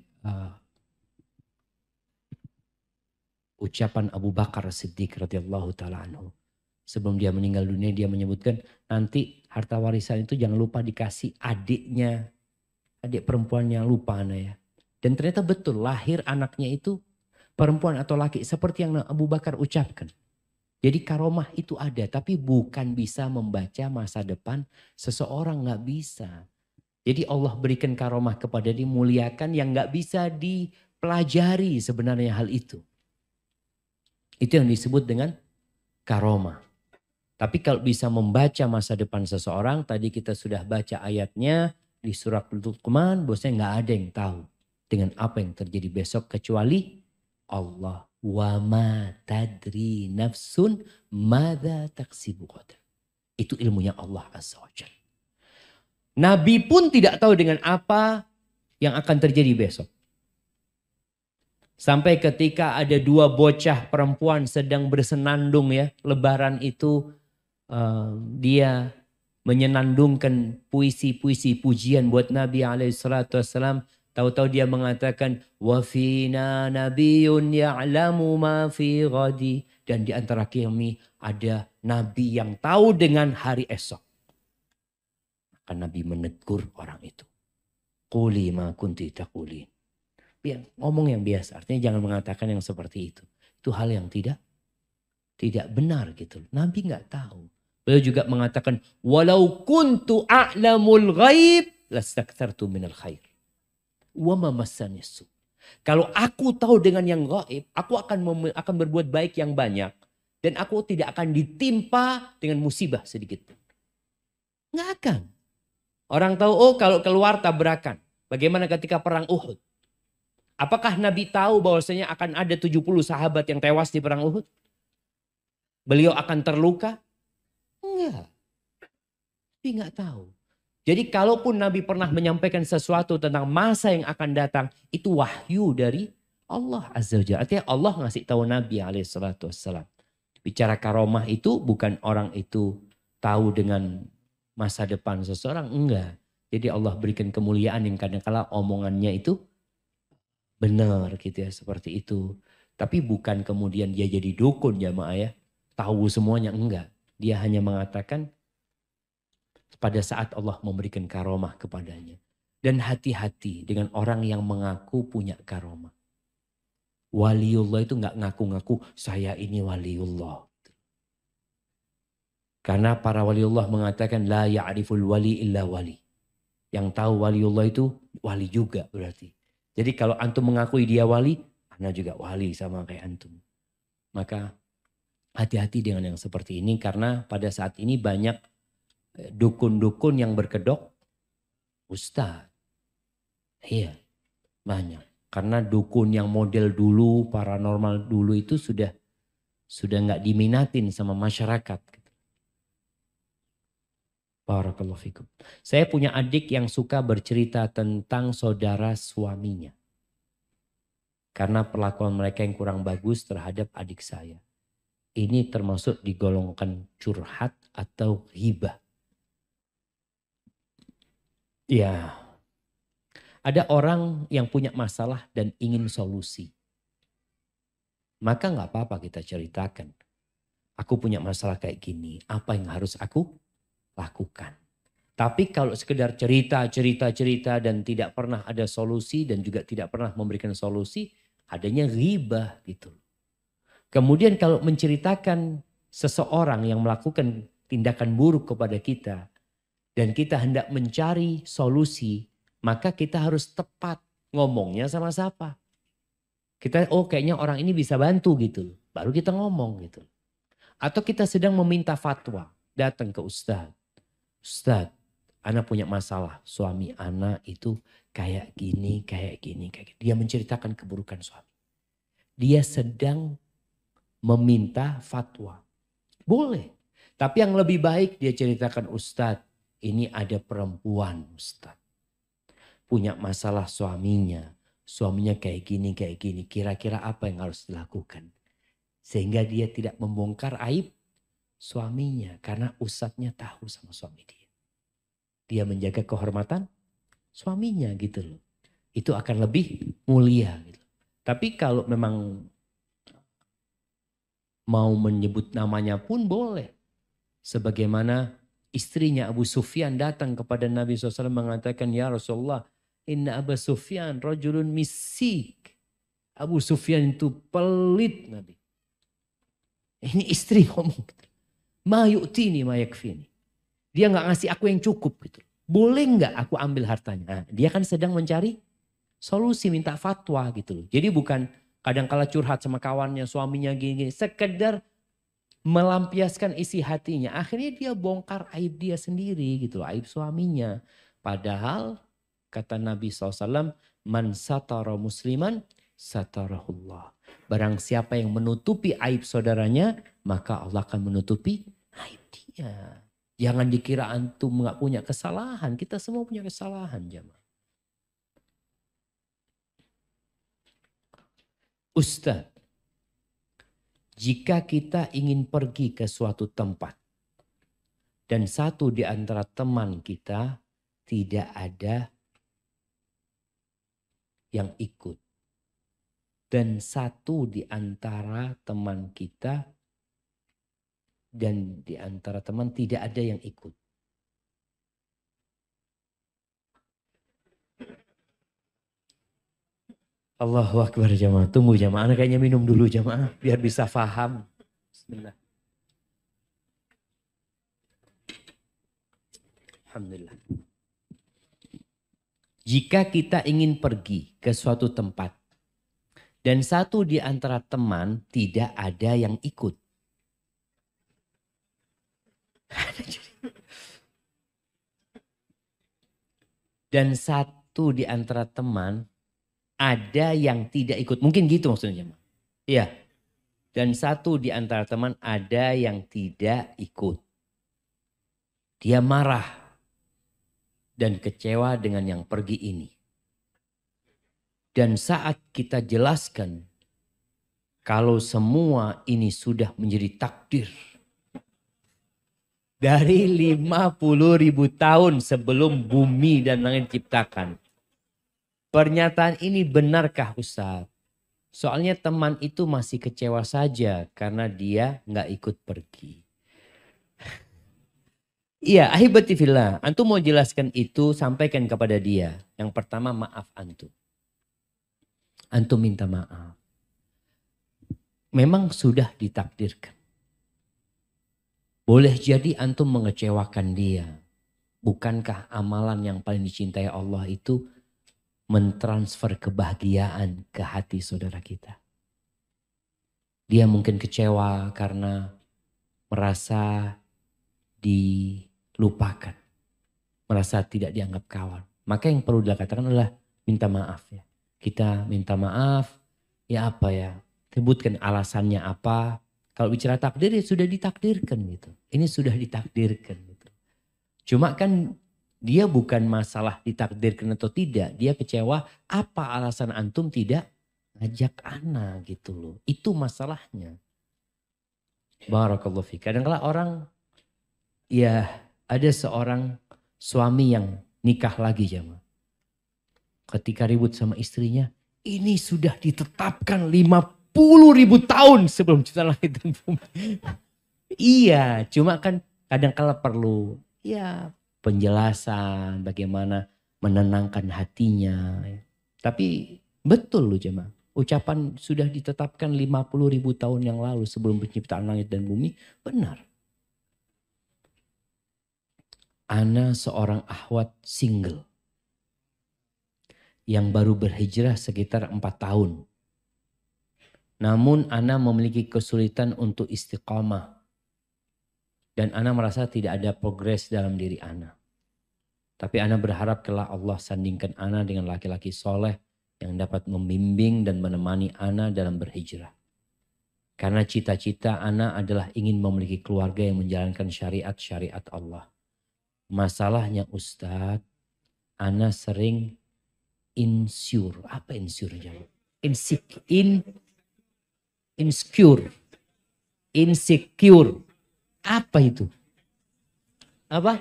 Speaker 1: ucapan Abu Bakar Siddiq radhiyallahu taala anhu. Sebelum dia meninggal dunia dia menyebutkan nanti harta warisan itu jangan lupa dikasih adiknya. Adik perempuannya lupa anak ya. Dan ternyata betul lahir anaknya itu perempuan atau laki seperti yang Abu Bakar ucapkan. Jadi karomah itu ada, tapi bukan bisa membaca masa depan seseorang, nggak bisa. Jadi Allah berikan karomah kepada dimuliakan yang nggak bisa dipelajari sebenarnya hal itu. Itu yang disebut dengan karomah. Tapi kalau bisa membaca masa depan seseorang, tadi kita sudah baca ayatnya di surat Luqman, bosnya nggak ada yang tahu dengan apa yang terjadi besok kecuali Allah. Wa ma tadri nafsun madza taksibu ghadan. Itu ilmunya Allah Azza wa Jalla. Nabi pun tidak tahu dengan apa yang akan terjadi besok. Sampai ketika ada dua bocah perempuan sedang bersenandung ya. Lebaran itu dia menyenandungkan puisi-puisi pujian buat Nabi SAW. Tahu-tahu dia mengatakan wa fina nabiyyun ya'lamu ma fi ghadi, dan di antara kami ada nabi yang tahu dengan hari esok. Maka Nabi menegur orang itu. Quli ma kunti taqulin. Ngomong yang biasa, artinya jangan mengatakan yang seperti itu. Itu hal yang tidak benar gitu. Nabi nggak tahu. Beliau juga mengatakan walau kuntu a'lamul ghaib lastakthartu minal khair. Wa ma massani su. Kalau aku tahu dengan yang gaib, aku akan berbuat baik yang banyak dan aku tidak akan ditimpa dengan musibah sedikit pun. Nggak akan. Orang tahu oh kalau keluar tabrakan. Bagaimana ketika perang Uhud? Apakah Nabi tahu bahwasanya akan ada 70 sahabat yang tewas di perang Uhud? Beliau akan terluka? Enggak. Tapi nggak tahu. Jadi kalaupun Nabi pernah menyampaikan sesuatu tentang masa yang akan datang, itu wahyu dari Allah Azza wa Jalla. Artinya Allah ngasih tahu Nabi SAW. Bicara karomah itu bukan orang itu tahu dengan masa depan seseorang, enggak. Jadi Allah berikan kemuliaan yang kadang-kala omongannya itu benar gitu ya, seperti itu. Tapi bukan kemudian dia jadi dukun jamaah ya, tahu semuanya, enggak. Dia hanya mengatakan pada saat Allah memberikan karomah kepadanya. Dan hati-hati dengan orang yang mengaku punya karomah. Waliullah itu nggak ngaku-ngaku saya ini waliullah. Karena para waliullah mengatakan la ya'riful wali illa wali. Yang tahu waliullah itu wali juga berarti. Jadi kalau antum mengakui dia wali, anda juga wali sama kayak antum. Maka hati-hati dengan yang seperti ini karena pada saat ini banyak dukun-dukun yang berkedok ustaz. Iya, banyak. Karena dukun yang model dulu, paranormal dulu itu sudah nggak diminatin sama masyarakat. Barakallahu fikum. Saya punya adik yang suka bercerita tentang saudara suaminya. Karena perlakuan mereka yang kurang bagus terhadap adik saya. Ini termasuk digolongkan curhat atau ghibah. Ya, ada orang yang punya masalah dan ingin solusi. Maka nggak apa-apa kita ceritakan. Aku punya masalah kayak gini, apa yang harus aku lakukan? Tapi kalau sekedar cerita dan tidak pernah ada solusi dan juga tidak pernah memberikan solusi, adanya ghibah gitu. Kemudian kalau menceritakan seseorang yang melakukan tindakan buruk kepada kita, dan kita hendak mencari solusi, maka kita harus tepat ngomongnya sama siapa. Kita kayaknya orang ini bisa bantu gitu. Baru kita ngomong gitu. Atau kita sedang meminta fatwa. Datang ke ustadz. Ustadz, anak punya masalah. Suami anak itu kayak gini. Dia menceritakan keburukan suami. Dia sedang meminta fatwa. Boleh. Tapi yang lebih baik dia ceritakan ustadz. Ini ada perempuan Ustaz. Punya masalah suaminya. Suaminya kayak gini. Kira-kira apa yang harus dilakukan? Sehingga dia tidak membongkar aib suaminya. Karena Ustadznya tahu sama suami dia. Dia menjaga kehormatan suaminya gitu loh. Itu akan lebih mulia gitu. Tapi kalau memang mau menyebut namanya pun boleh. Sebagaimana istrinya Abu Sufyan datang kepada Nabi SAW mengatakan, ya Rasulullah, inna Abu Sufyan rajulun misik. Abu Sufyan itu pelit Nabi. Ini istri ngomong gitu. Ma yu'tini ma yakfini. Dia nggak ngasih aku yang cukup gitu. Boleh nggak aku ambil hartanya? Nah, dia kan sedang mencari solusi, minta fatwa gitu loh. Jadi bukan kadang kala curhat sama kawannya, suaminya gini-gini. Sekedar melampiaskan isi hatinya. Akhirnya dia bongkar aib dia sendiri gitu loh, aib suaminya. Padahal kata Nabi SAW, man satara musliman satarahullah. Barang siapa yang menutupi aib saudaranya, maka Allah akan menutupi aib dia. Jangan dikira antum nggak punya kesalahan. Kita semua punya kesalahan, jemaah. Ustaz, jika kita ingin pergi ke suatu tempat dan satu di antara teman kita tidak ada yang ikut, dan satu di antara teman kita dan di antara teman tidak ada yang ikut. Allahu Akbar jamaah. Tunggu jamaah. Anak kayaknya minum dulu jamaah. Biar bisa faham. Bismillah. Alhamdulillah. Jika kita ingin pergi ke suatu tempat dan satu di antara teman tidak ada yang ikut. Dan satu di antara teman ada yang tidak ikut. Mungkin gitu maksudnya. Iya. Dan satu di antara teman ada yang tidak ikut. Dia marah dan kecewa dengan yang pergi ini. Dan saat kita jelaskan kalau semua ini sudah menjadi takdir. Dari 50.000 tahun sebelum bumi dan langit diciptakan. Pernyataan ini benarkah Ustaz? Soalnya teman itu masih kecewa saja karena dia nggak ikut pergi. Iya, ahibati fillah. Antum mau jelaskan itu, sampaikan kepada dia. Yang pertama maaf antum. Antum minta maaf. Memang sudah ditakdirkan. Boleh jadi antum mengecewakan dia. Bukankah amalan yang paling dicintai Allah itu mentransfer kebahagiaan ke hati saudara kita? Dia mungkin kecewa karena merasa dilupakan. Merasa tidak dianggap kawan. Maka yang perlu dikatakan adalah minta maaf ya. Kita minta maaf, ya apa ya. Sebutkan alasannya apa. Kalau bicara takdir ya sudah ditakdirkan gitu. Ini sudah ditakdirkan gitu. Cuma kan dia bukan masalah ditakdirkan atau tidak. Dia kecewa apa alasan antum tidak ngajak ana gitu loh. Itu masalahnya. Barakallahu fiik. Kadang-kadang orang ya ada seorang suami yang nikah lagi jemaah. Ketika ribut sama istrinya. Ini sudah ditetapkan 50.000 tahun sebelum ciptaan langit dan bumi. Iya, cuma kan kadang-kala perlu ya penjelasan bagaimana menenangkan hatinya. Tapi betul loh jemaah. Ucapan sudah ditetapkan 50.000 tahun yang lalu sebelum penciptaan langit dan bumi. Benar. Ana seorang akhwat single. Yang baru berhijrah sekitar 4 tahun. Namun ana memiliki kesulitan untuk istiqamah. Dan ana merasa tidak ada progres dalam diri ana. Tapi ana berharap kelak Allah sandingkan ana dengan laki-laki soleh yang dapat membimbing dan menemani ana dalam berhijrah. Karena cita-cita ana adalah ingin memiliki keluarga yang menjalankan syariat-syariat Allah. Masalahnya Ustadz, ana sering insecure. Apa insecure? Insecure. Apa itu? Apa?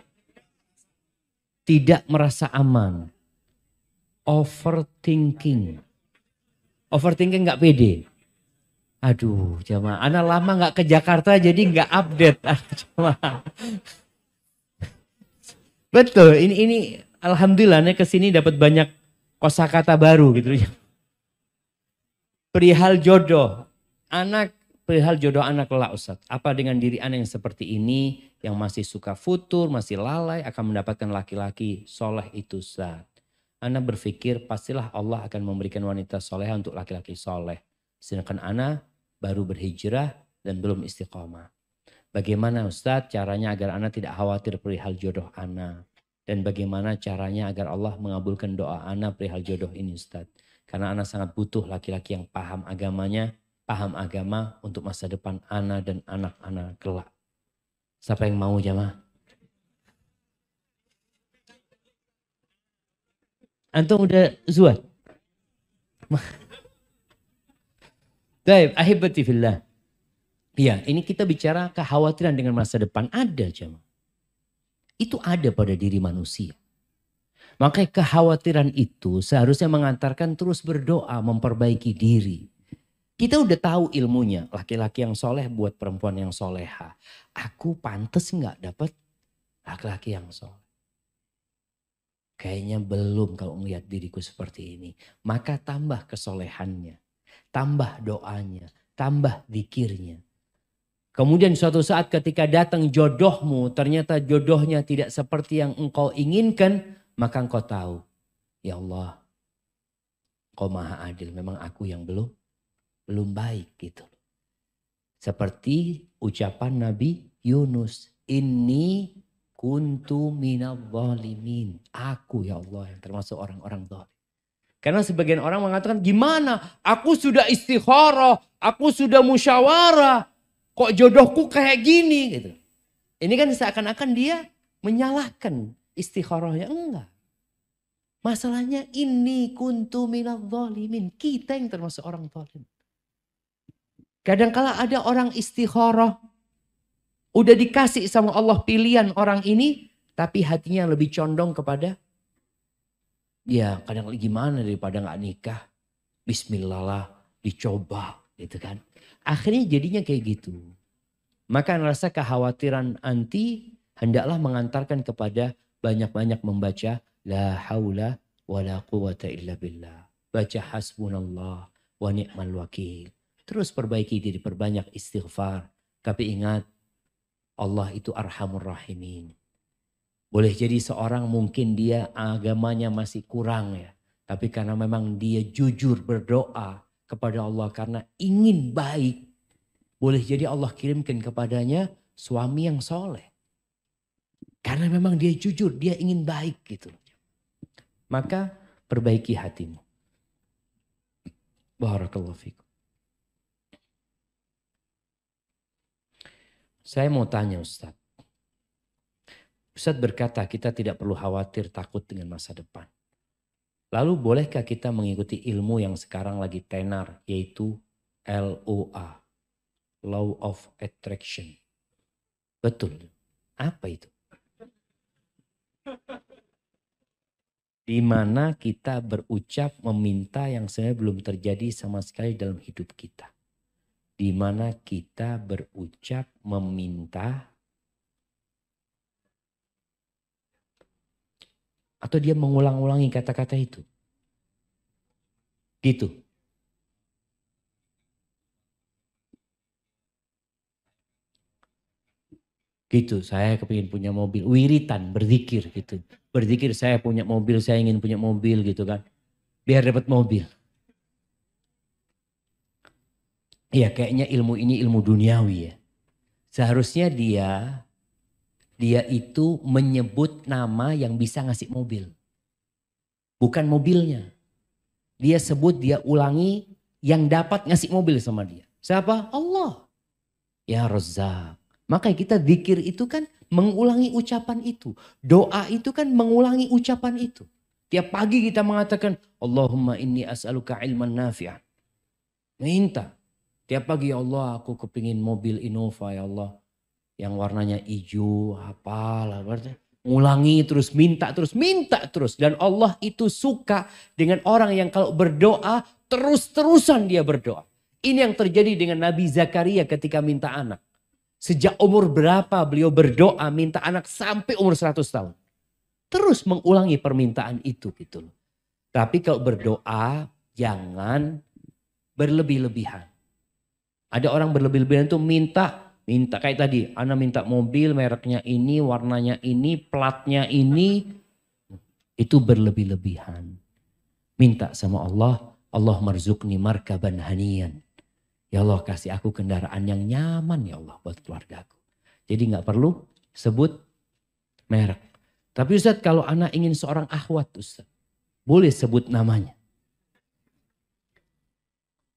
Speaker 1: Tidak merasa aman. Overthinking. Overthinking gak pede. Aduh jemaah. Ana lama gak ke Jakarta jadi gak update. Betul. Ini alhamdulillah kesini dapat banyak kosakata baru gitu. Perihal jodoh. Perihal jodoh anak kelak Ustaz. Apa dengan diri anak yang seperti ini, yang masih suka futur, masih lalai, akan mendapatkan laki-laki soleh itu Ustaz. Anak berpikir pastilah Allah akan memberikan wanita soleh untuk laki-laki soleh. Sedangkan anak baru berhijrah dan belum istiqomah. Bagaimana Ustaz caranya agar anak tidak khawatir perihal jodoh anak? Dan bagaimana caranya agar Allah mengabulkan doa anak perihal jodoh ini Ustaz? Karena anak sangat butuh laki-laki yang paham agamanya, paham agama untuk masa depan anak dan anak-anak kelak. Siapa yang mau jamaah? Antum udah zuat? Baik, ahibati fillah. Iya, ini kita bicara kekhawatiran dengan masa depan. Ada jamaah. Itu ada pada diri manusia. Makanya kekhawatiran itu seharusnya mengantarkan terus berdoa, memperbaiki diri. Kita udah tahu ilmunya, laki-laki yang soleh buat perempuan yang soleha. Aku pantas nggak dapat laki-laki yang soleh? Kayaknya belum kalau melihat diriku seperti ini. Maka tambah kesolehannya, tambah doanya, tambah zikirnya. Kemudian suatu saat ketika datang jodohmu, ternyata jodohnya tidak seperti yang engkau inginkan, maka engkau tahu, ya Allah, Engkau maha adil, memang aku yang belum baik gitu. Seperti ucapan Nabi Yunus, inni kuntu minal zalimin. Aku ya Allah yang termasuk orang-orang zalim. Karena sebagian orang mengatakan, gimana? Aku sudah istikharah, aku sudah musyawarah. Kok jodohku kayak gini gitu. Ini kan seakan-akan dia menyalahkan istikharahnya. Enggak. Masalahnya ini kuntu minal zalimin. Kita yang termasuk orang zalim. Kadangkala ada orang istikharah. Udah dikasih sama Allah pilihan orang ini. Tapi hatinya lebih condong kepada. Ya kadang gimana daripada gak nikah. Bismillah lah dicoba gitu kan. Akhirnya jadinya kayak gitu. Maka rasa kekhawatiran anti hendaklah mengantarkan kepada banyak-banyak membaca la haula wala quwata illa billah. Baca hasbunallah wa ni'mal wakil. Terus perbaiki diri, perbanyak istighfar. Tapi ingat Allah itu arhamur rahimin. Boleh jadi seorang mungkin dia agamanya masih kurang ya. Tapi karena memang dia jujur berdoa kepada Allah karena ingin baik. Boleh jadi Allah kirimkan kepadanya suami yang soleh. Karena memang dia jujur, dia ingin baik gitu. Maka perbaiki hatimu. Barakallahu fikum. Saya mau tanya Ustaz. Ustaz berkata kita tidak perlu khawatir takut dengan masa depan. Lalu bolehkah kita mengikuti ilmu yang sekarang lagi tenar yaitu LOA, Law of Attraction? Betul. Apa itu? Di mana kita berucap meminta yang sebenarnya belum terjadi sama sekali dalam hidup kita. Di mana kita berucap meminta atau dia mengulang-ulangi kata-kata itu. Gitu. Gitu, saya kepingin punya mobil. Wiritan, berzikir gitu. Berzikir saya punya mobil, saya ingin punya mobil gitu kan. Biar dapat mobil. Iya kayaknya ilmu ini ilmu duniawi ya. Seharusnya dia itu menyebut nama yang bisa ngasih mobil. Bukan mobilnya. Dia sebut, dia ulangi yang dapat ngasih mobil sama dia. Siapa? Allah. Ya Razzaq. Makanya kita zikir itu kan mengulangi ucapan itu. Doa itu kan mengulangi ucapan itu. Tiap pagi kita mengatakan, Allahumma inni as'aluka ilman nafi'an. Minta. Tiap pagi ya Allah aku kepingin mobil Innova ya Allah. Yang warnanya hijau, apalah. Ngulangi terus, minta terus. Dan Allah itu suka dengan orang yang kalau berdoa, terus-terusan dia berdoa. Ini yang terjadi dengan Nabi Zakaria ketika minta anak. Sejak umur berapa beliau berdoa minta anak sampai umur 100 tahun. Terus mengulangi permintaan itu gitu loh. Tapi kalau berdoa jangan berlebih-lebihan. Ada orang berlebih-lebihan itu minta kayak tadi, ana minta mobil mereknya ini, warnanya ini, platnya ini, itu berlebih-lebihan. Minta sama Allah, Allah marzuqni markaban hanian. Ya Allah kasih aku kendaraan yang nyaman ya Allah buat keluargaku. Jadi nggak perlu sebut merek. Tapi Ustaz kalau anak ingin seorang akhwat Ustaz, boleh sebut namanya.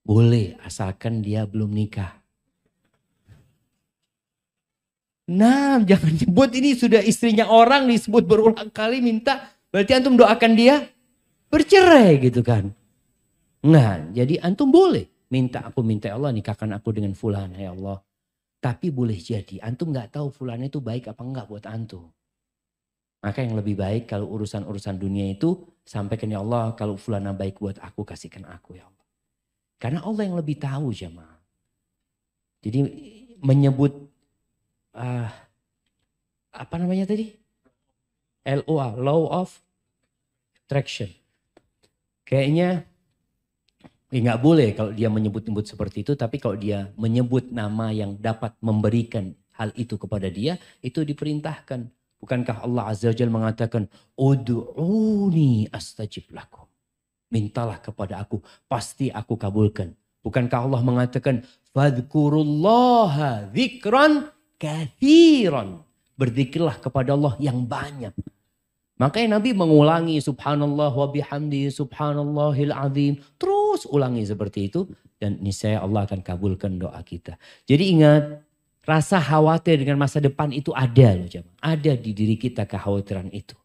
Speaker 1: Boleh asalkan dia belum nikah. Nah jangan nyebut ini sudah istrinya orang disebut berulang kali minta. Berarti antum doakan dia bercerai gitu kan. Nah jadi antum boleh minta ya Allah nikahkan aku dengan fulan ya Allah. Tapi boleh jadi antum gak tahu fulan itu baik apa enggak buat antum. Maka yang lebih baik kalau urusan-urusan dunia itu sampaikan ya Allah kalau fulana baik buat aku kasihkan aku ya Allah. Karena Allah yang lebih tahu jemaah. Jadi menyebut apa namanya tadi? LOA, Law of Attraction. Kayaknya nggak boleh kalau dia menyebut-nyebut seperti itu. Tapi kalau dia menyebut nama yang dapat memberikan hal itu kepada dia, itu diperintahkan. Bukankah Allah Azza wa Jalla mengatakan, Udu'uni astajib lakum. Mintalah kepada aku, pasti aku kabulkan. Bukankah Allah mengatakan, Fadhkurullaha dzikran kathiran. Berzikirlah kepada Allah yang banyak. Makanya Nabi mengulangi subhanallah wa bihamdi subhanallahil azim. Terus ulangi seperti itu. Dan niscaya Allah akan kabulkan doa kita. Jadi ingat, rasa khawatir dengan masa depan itu ada loh jemaah. Ada di diri kita kekhawatiran itu.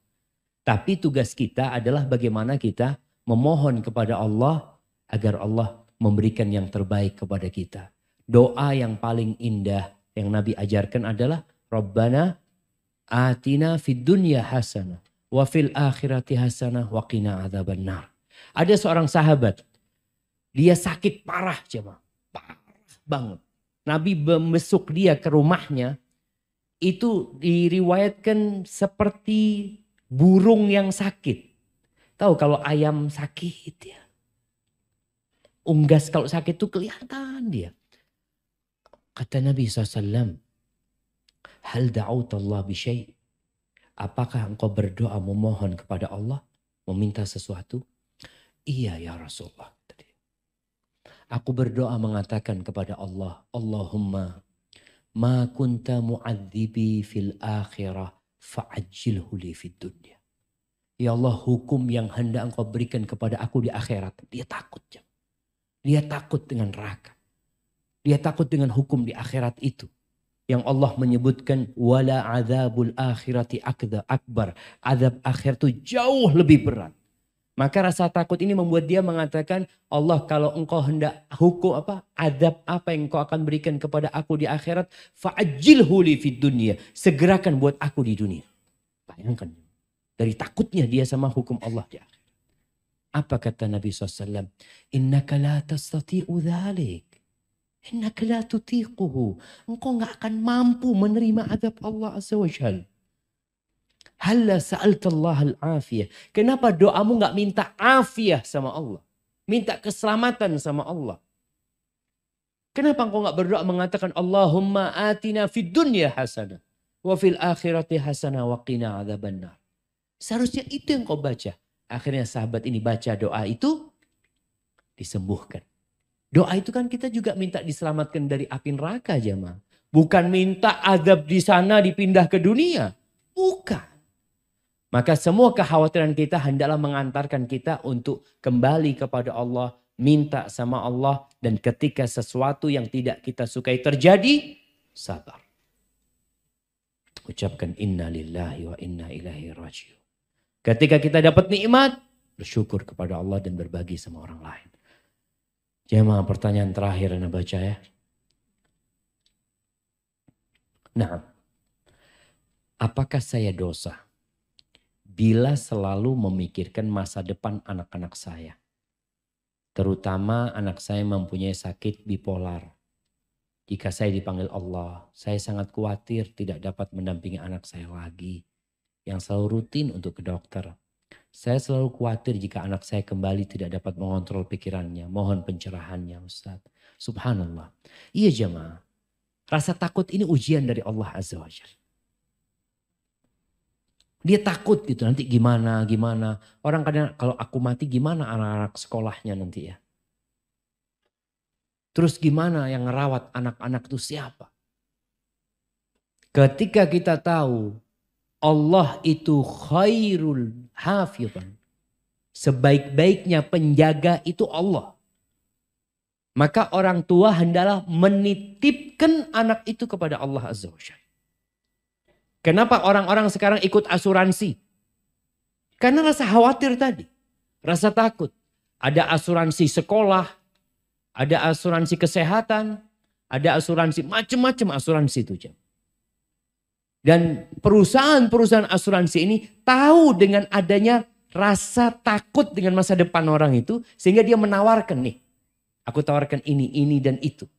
Speaker 1: Tapi tugas kita adalah bagaimana kita memohon kepada Allah agar Allah memberikan yang terbaik kepada kita. Doa yang paling indah yang Nabi ajarkan adalah Rabbana atina fid dunya hasanah wa fil akhirati hasanah wa qina adzabannar. Ada seorang sahabat, dia sakit parah jemaah, parah banget. Nabi membesuk dia ke rumahnya, itu diriwayatkan seperti burung yang sakit. Tahu kalau ayam sakit ya. Unggas kalau sakit itu kelihatan dia. Kata Nabi SAW, hal da'ut Allah bisyai. Apakah engkau berdoa memohon kepada Allah? Meminta sesuatu? Iya ya Rasulullah. Aku berdoa mengatakan kepada Allah, Allahumma ma kunta mu'adzibi fil akhirah fa'ajjilhu li fid dunya. Ya Allah, hukum yang hendak engkau berikan kepada aku di akhirat. Dia takut. Dia takut dengan neraka. Dia takut dengan hukum di akhirat itu. Yang Allah menyebutkan wala adzabul akhirati akbar. Azab akhir itu jauh lebih berat. Maka rasa takut ini membuat dia mengatakan, Allah kalau engkau hendak hukum azab apa yang engkau akan berikan kepada aku di akhirat, fa'ajjilhu li fid dunya. Segerakan buat aku di dunia. Bayangkan. Dari takutnya dia sama hukum Allah di akhirat. Apa kata Nabi SAW? Innaka la tastati'u dhalik. Innaka la tutiquhu. Engkau gak akan mampu menerima azab Allah Azza wa Jal. Halla sa'altallah al-afiyah. Kenapa doamu gak minta afiyah sama Allah? Minta keselamatan sama Allah. Kenapa engkau gak berdoa mengatakan Allahumma atina fid dunya hasanah. Wa fil akhirati hasanah wa qina adzabannar. Seharusnya itu yang kau baca. Akhirnya sahabat ini baca doa itu, disembuhkan. Doa itu kan kita juga minta diselamatkan dari api neraka jemaah. Bukan minta azab di sana dipindah ke dunia. Bukan. Maka semua kekhawatiran kita hendaklah mengantarkan kita untuk kembali kepada Allah. Minta sama Allah. Dan ketika sesuatu yang tidak kita sukai terjadi, sabar. Ucapkan inna lillahi wa inna ilaihi raji'un. Ketika kita dapat nikmat, bersyukur kepada Allah dan berbagi sama orang lain. Jemaah, pertanyaan terakhir Anda baca ya. Nah, apakah saya dosa bila selalu memikirkan masa depan anak-anak saya? Terutama anak saya mempunyai sakit bipolar. Jika saya dipanggil Allah, saya sangat khawatir tidak dapat mendampingi anak saya lagi. Yang selalu rutin untuk ke dokter. Saya selalu khawatir jika anak saya kembali tidak dapat mengontrol pikirannya. Mohon pencerahannya Ustaz. Subhanallah. Iya jemaah. Rasa takut ini ujian dari Allah Azza wa Jalla. Dia takut gitu nanti gimana. Orang kadang kalau aku mati gimana anak-anak sekolahnya nanti ya. Terus gimana yang ngerawat anak-anak itu siapa? Ketika kita tahu Allah itu khairul hafidhan. Sebaik-baiknya penjaga itu Allah. Maka orang tua hendaklah menitipkan anak itu kepada Allah Azza wa Jalla. Kenapa orang-orang sekarang ikut asuransi? Karena rasa khawatir tadi. Rasa takut. Ada asuransi sekolah. Ada asuransi kesehatan. Ada asuransi macam-macam asuransi itu. Dan perusahaan-perusahaan asuransi ini tahu dengan adanya rasa takut dengan masa depan orang itu. Sehingga dia menawarkan nih. Aku tawarkan ini dan itu.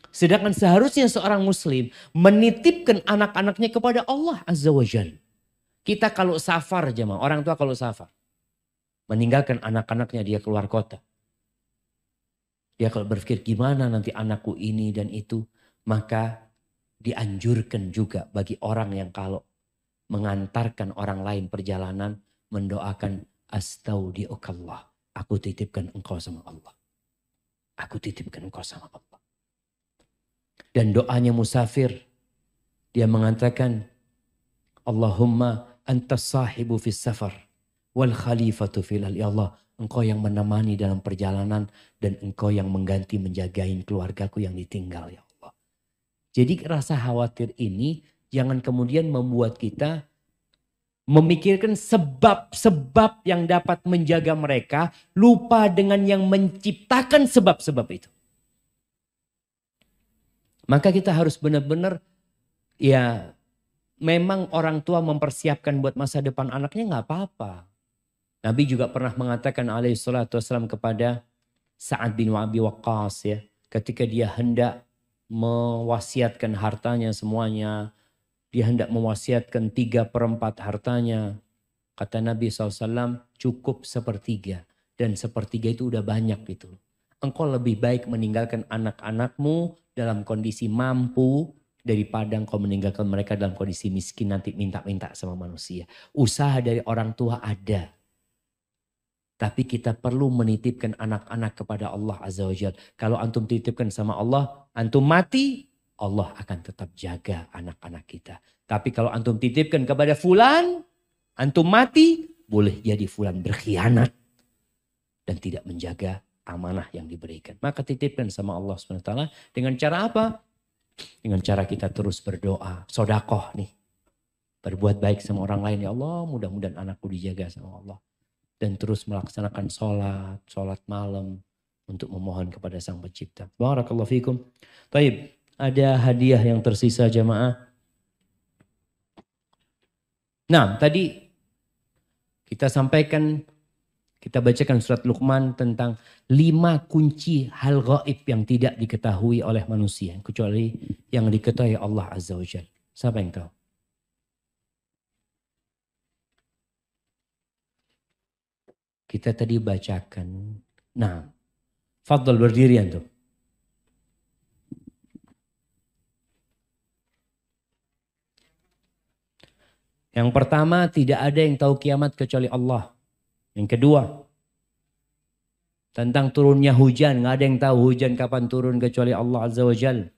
Speaker 1: Sedangkan seharusnya seorang muslim menitipkan anak-anaknya kepada Allah Azza wa Jalla. Kita kalau safar jemaah, orang tua kalau safar. Meninggalkan anak-anaknya dia keluar kota. Dia kalau berpikir gimana nanti anakku ini dan itu. Maka dianjurkan juga bagi orang yang kalau mengantarkan orang lain perjalanan. Mendoakan astaudiukallah. Aku titipkan engkau sama Allah. Aku titipkan engkau sama Allah. Dan doanya musafir. Dia mengatakan. Allahumma antas sahibu fis safar. Wal khalifatu fil al. Ya Allah. Engkau yang menemani dalam perjalanan. Dan engkau yang mengganti menjagain keluargaku yang ditinggal ya Allah. Jadi rasa khawatir ini. Jangan kemudian membuat kita. Memikirkan sebab-sebab yang dapat menjaga mereka. Lupa dengan yang menciptakan sebab-sebab itu. Maka kita harus benar-benar ya memang orang tua mempersiapkan buat masa depan anaknya nggak apa-apa. Nabi juga pernah mengatakan alaihissalatu wassalam kepada Sa'ad bin Abi Waqqas ya. Ketika dia hendak mewasiatkan hartanya semuanya. Dia hendak mewasiatkan 3/4 hartanya. Kata Nabi SAW cukup 1/3. Dan 1/3 itu udah banyak gitu. Engkau lebih baik meninggalkan anak-anakmu dalam kondisi mampu. Daripada engkau meninggalkan mereka dalam kondisi miskin nanti minta-minta sama manusia. Usaha dari orang tua ada. Tapi kita perlu menitipkan anak-anak kepada Allah Azza wa Jalla. Kalau antum titipkan sama Allah, antum mati. Allah akan tetap jaga anak-anak kita. Tapi kalau antum titipkan kepada fulan, antum mati, boleh jadi fulan berkhianat. Dan tidak menjaga amanah yang diberikan. Maka titipkan sama Allah SWT. Dengan cara apa? Dengan cara kita terus berdoa. Sodakoh nih. Berbuat baik sama orang lain. Ya Allah mudah-mudahan anakku dijaga sama Allah. Dan terus melaksanakan sholat malam. Untuk memohon kepada Sang Pencipta. Barakallahu fikum. Taib. Ada hadiah yang tersisa jamaah. Nah tadi kita sampaikan, kita bacakan surat Luqman tentang 5 kunci hal gaib yang tidak diketahui oleh manusia. Kecuali yang diketahui Allah Azza wa Jalla. Siapa yang tahu? Kita tadi bacakan. Nah, fadhal berdiri antum. Yang pertama, tidak ada yang tahu kiamat kecuali Allah. Yang kedua, tentang turunnya hujan. Nggak ada yang tahu hujan kapan turun kecuali Allah Azza wa Jalla.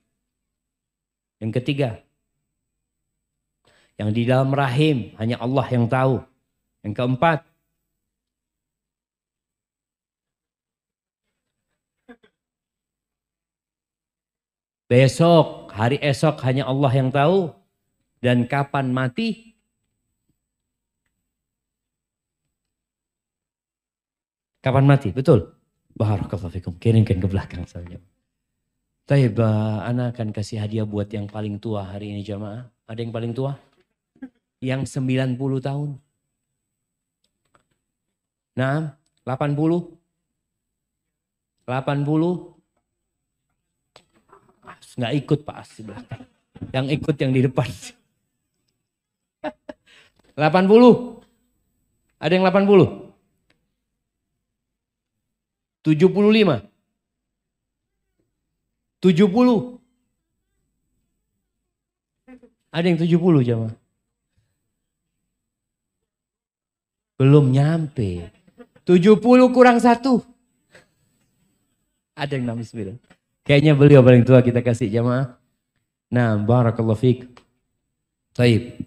Speaker 1: Yang ketiga, yang di dalam rahim hanya Allah yang tahu. Yang keempat, besok, hari esok hanya Allah yang tahu. Dan kapan mati, kapan mati, betul. Barakallahu fikum. Kirimkan ke belakang saja. Taib, ana akan kasih hadiah buat yang paling tua hari ini jamaah. Ada yang paling tua? Yang 90 tahun. Nah, 80? 80? Nggak ikut Pak di belakang. Yang ikut yang di depan. 80? Ada yang 80? 75? 70? Ada yang 70 jamaah? Belum nyampe. 70 kurang 1. Ada yang 69. Kayaknya beliau paling tua, kita kasih jamaah. Nah, barakallahu fiik. Baik.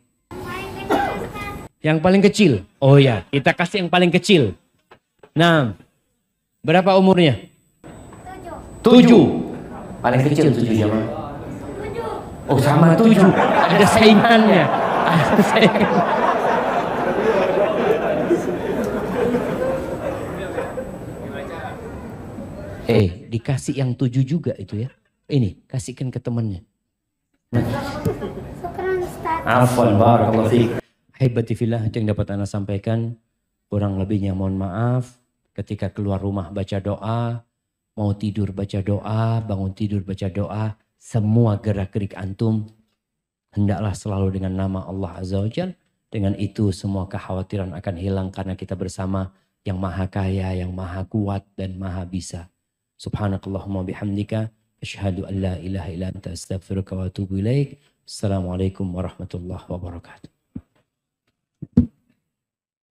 Speaker 1: Yang paling kecil. Oh ya, kita kasih yang paling kecil. Nah, berapa umurnya? 7. Paling kecil 7 jamaah. Oh sama 7. Ada saingannya. Ada saingannya. Dikasih yang 7 juga itu ya. Ini, kasihkan ke temannya. Nah. Afwan barakallahu fiik. Haibati fillah, itu yang dapat Anda sampaikan. Kurang lebihnya mohon maaf. Ketika keluar rumah baca doa, mau tidur baca doa, bangun tidur baca doa, semua gerak-gerik antum hendaklah selalu dengan nama Allah Azza wa Jalla. Dengan itu semua kekhawatiran akan hilang karena kita bersama yang maha kaya, yang maha kuat dan maha bisa. Subhanakallahumma bihamdika asyhadu an la ilaha illa anta astaghfiruka wa atubu ilaik. Assalamualaikum warahmatullahi wabarakatuh.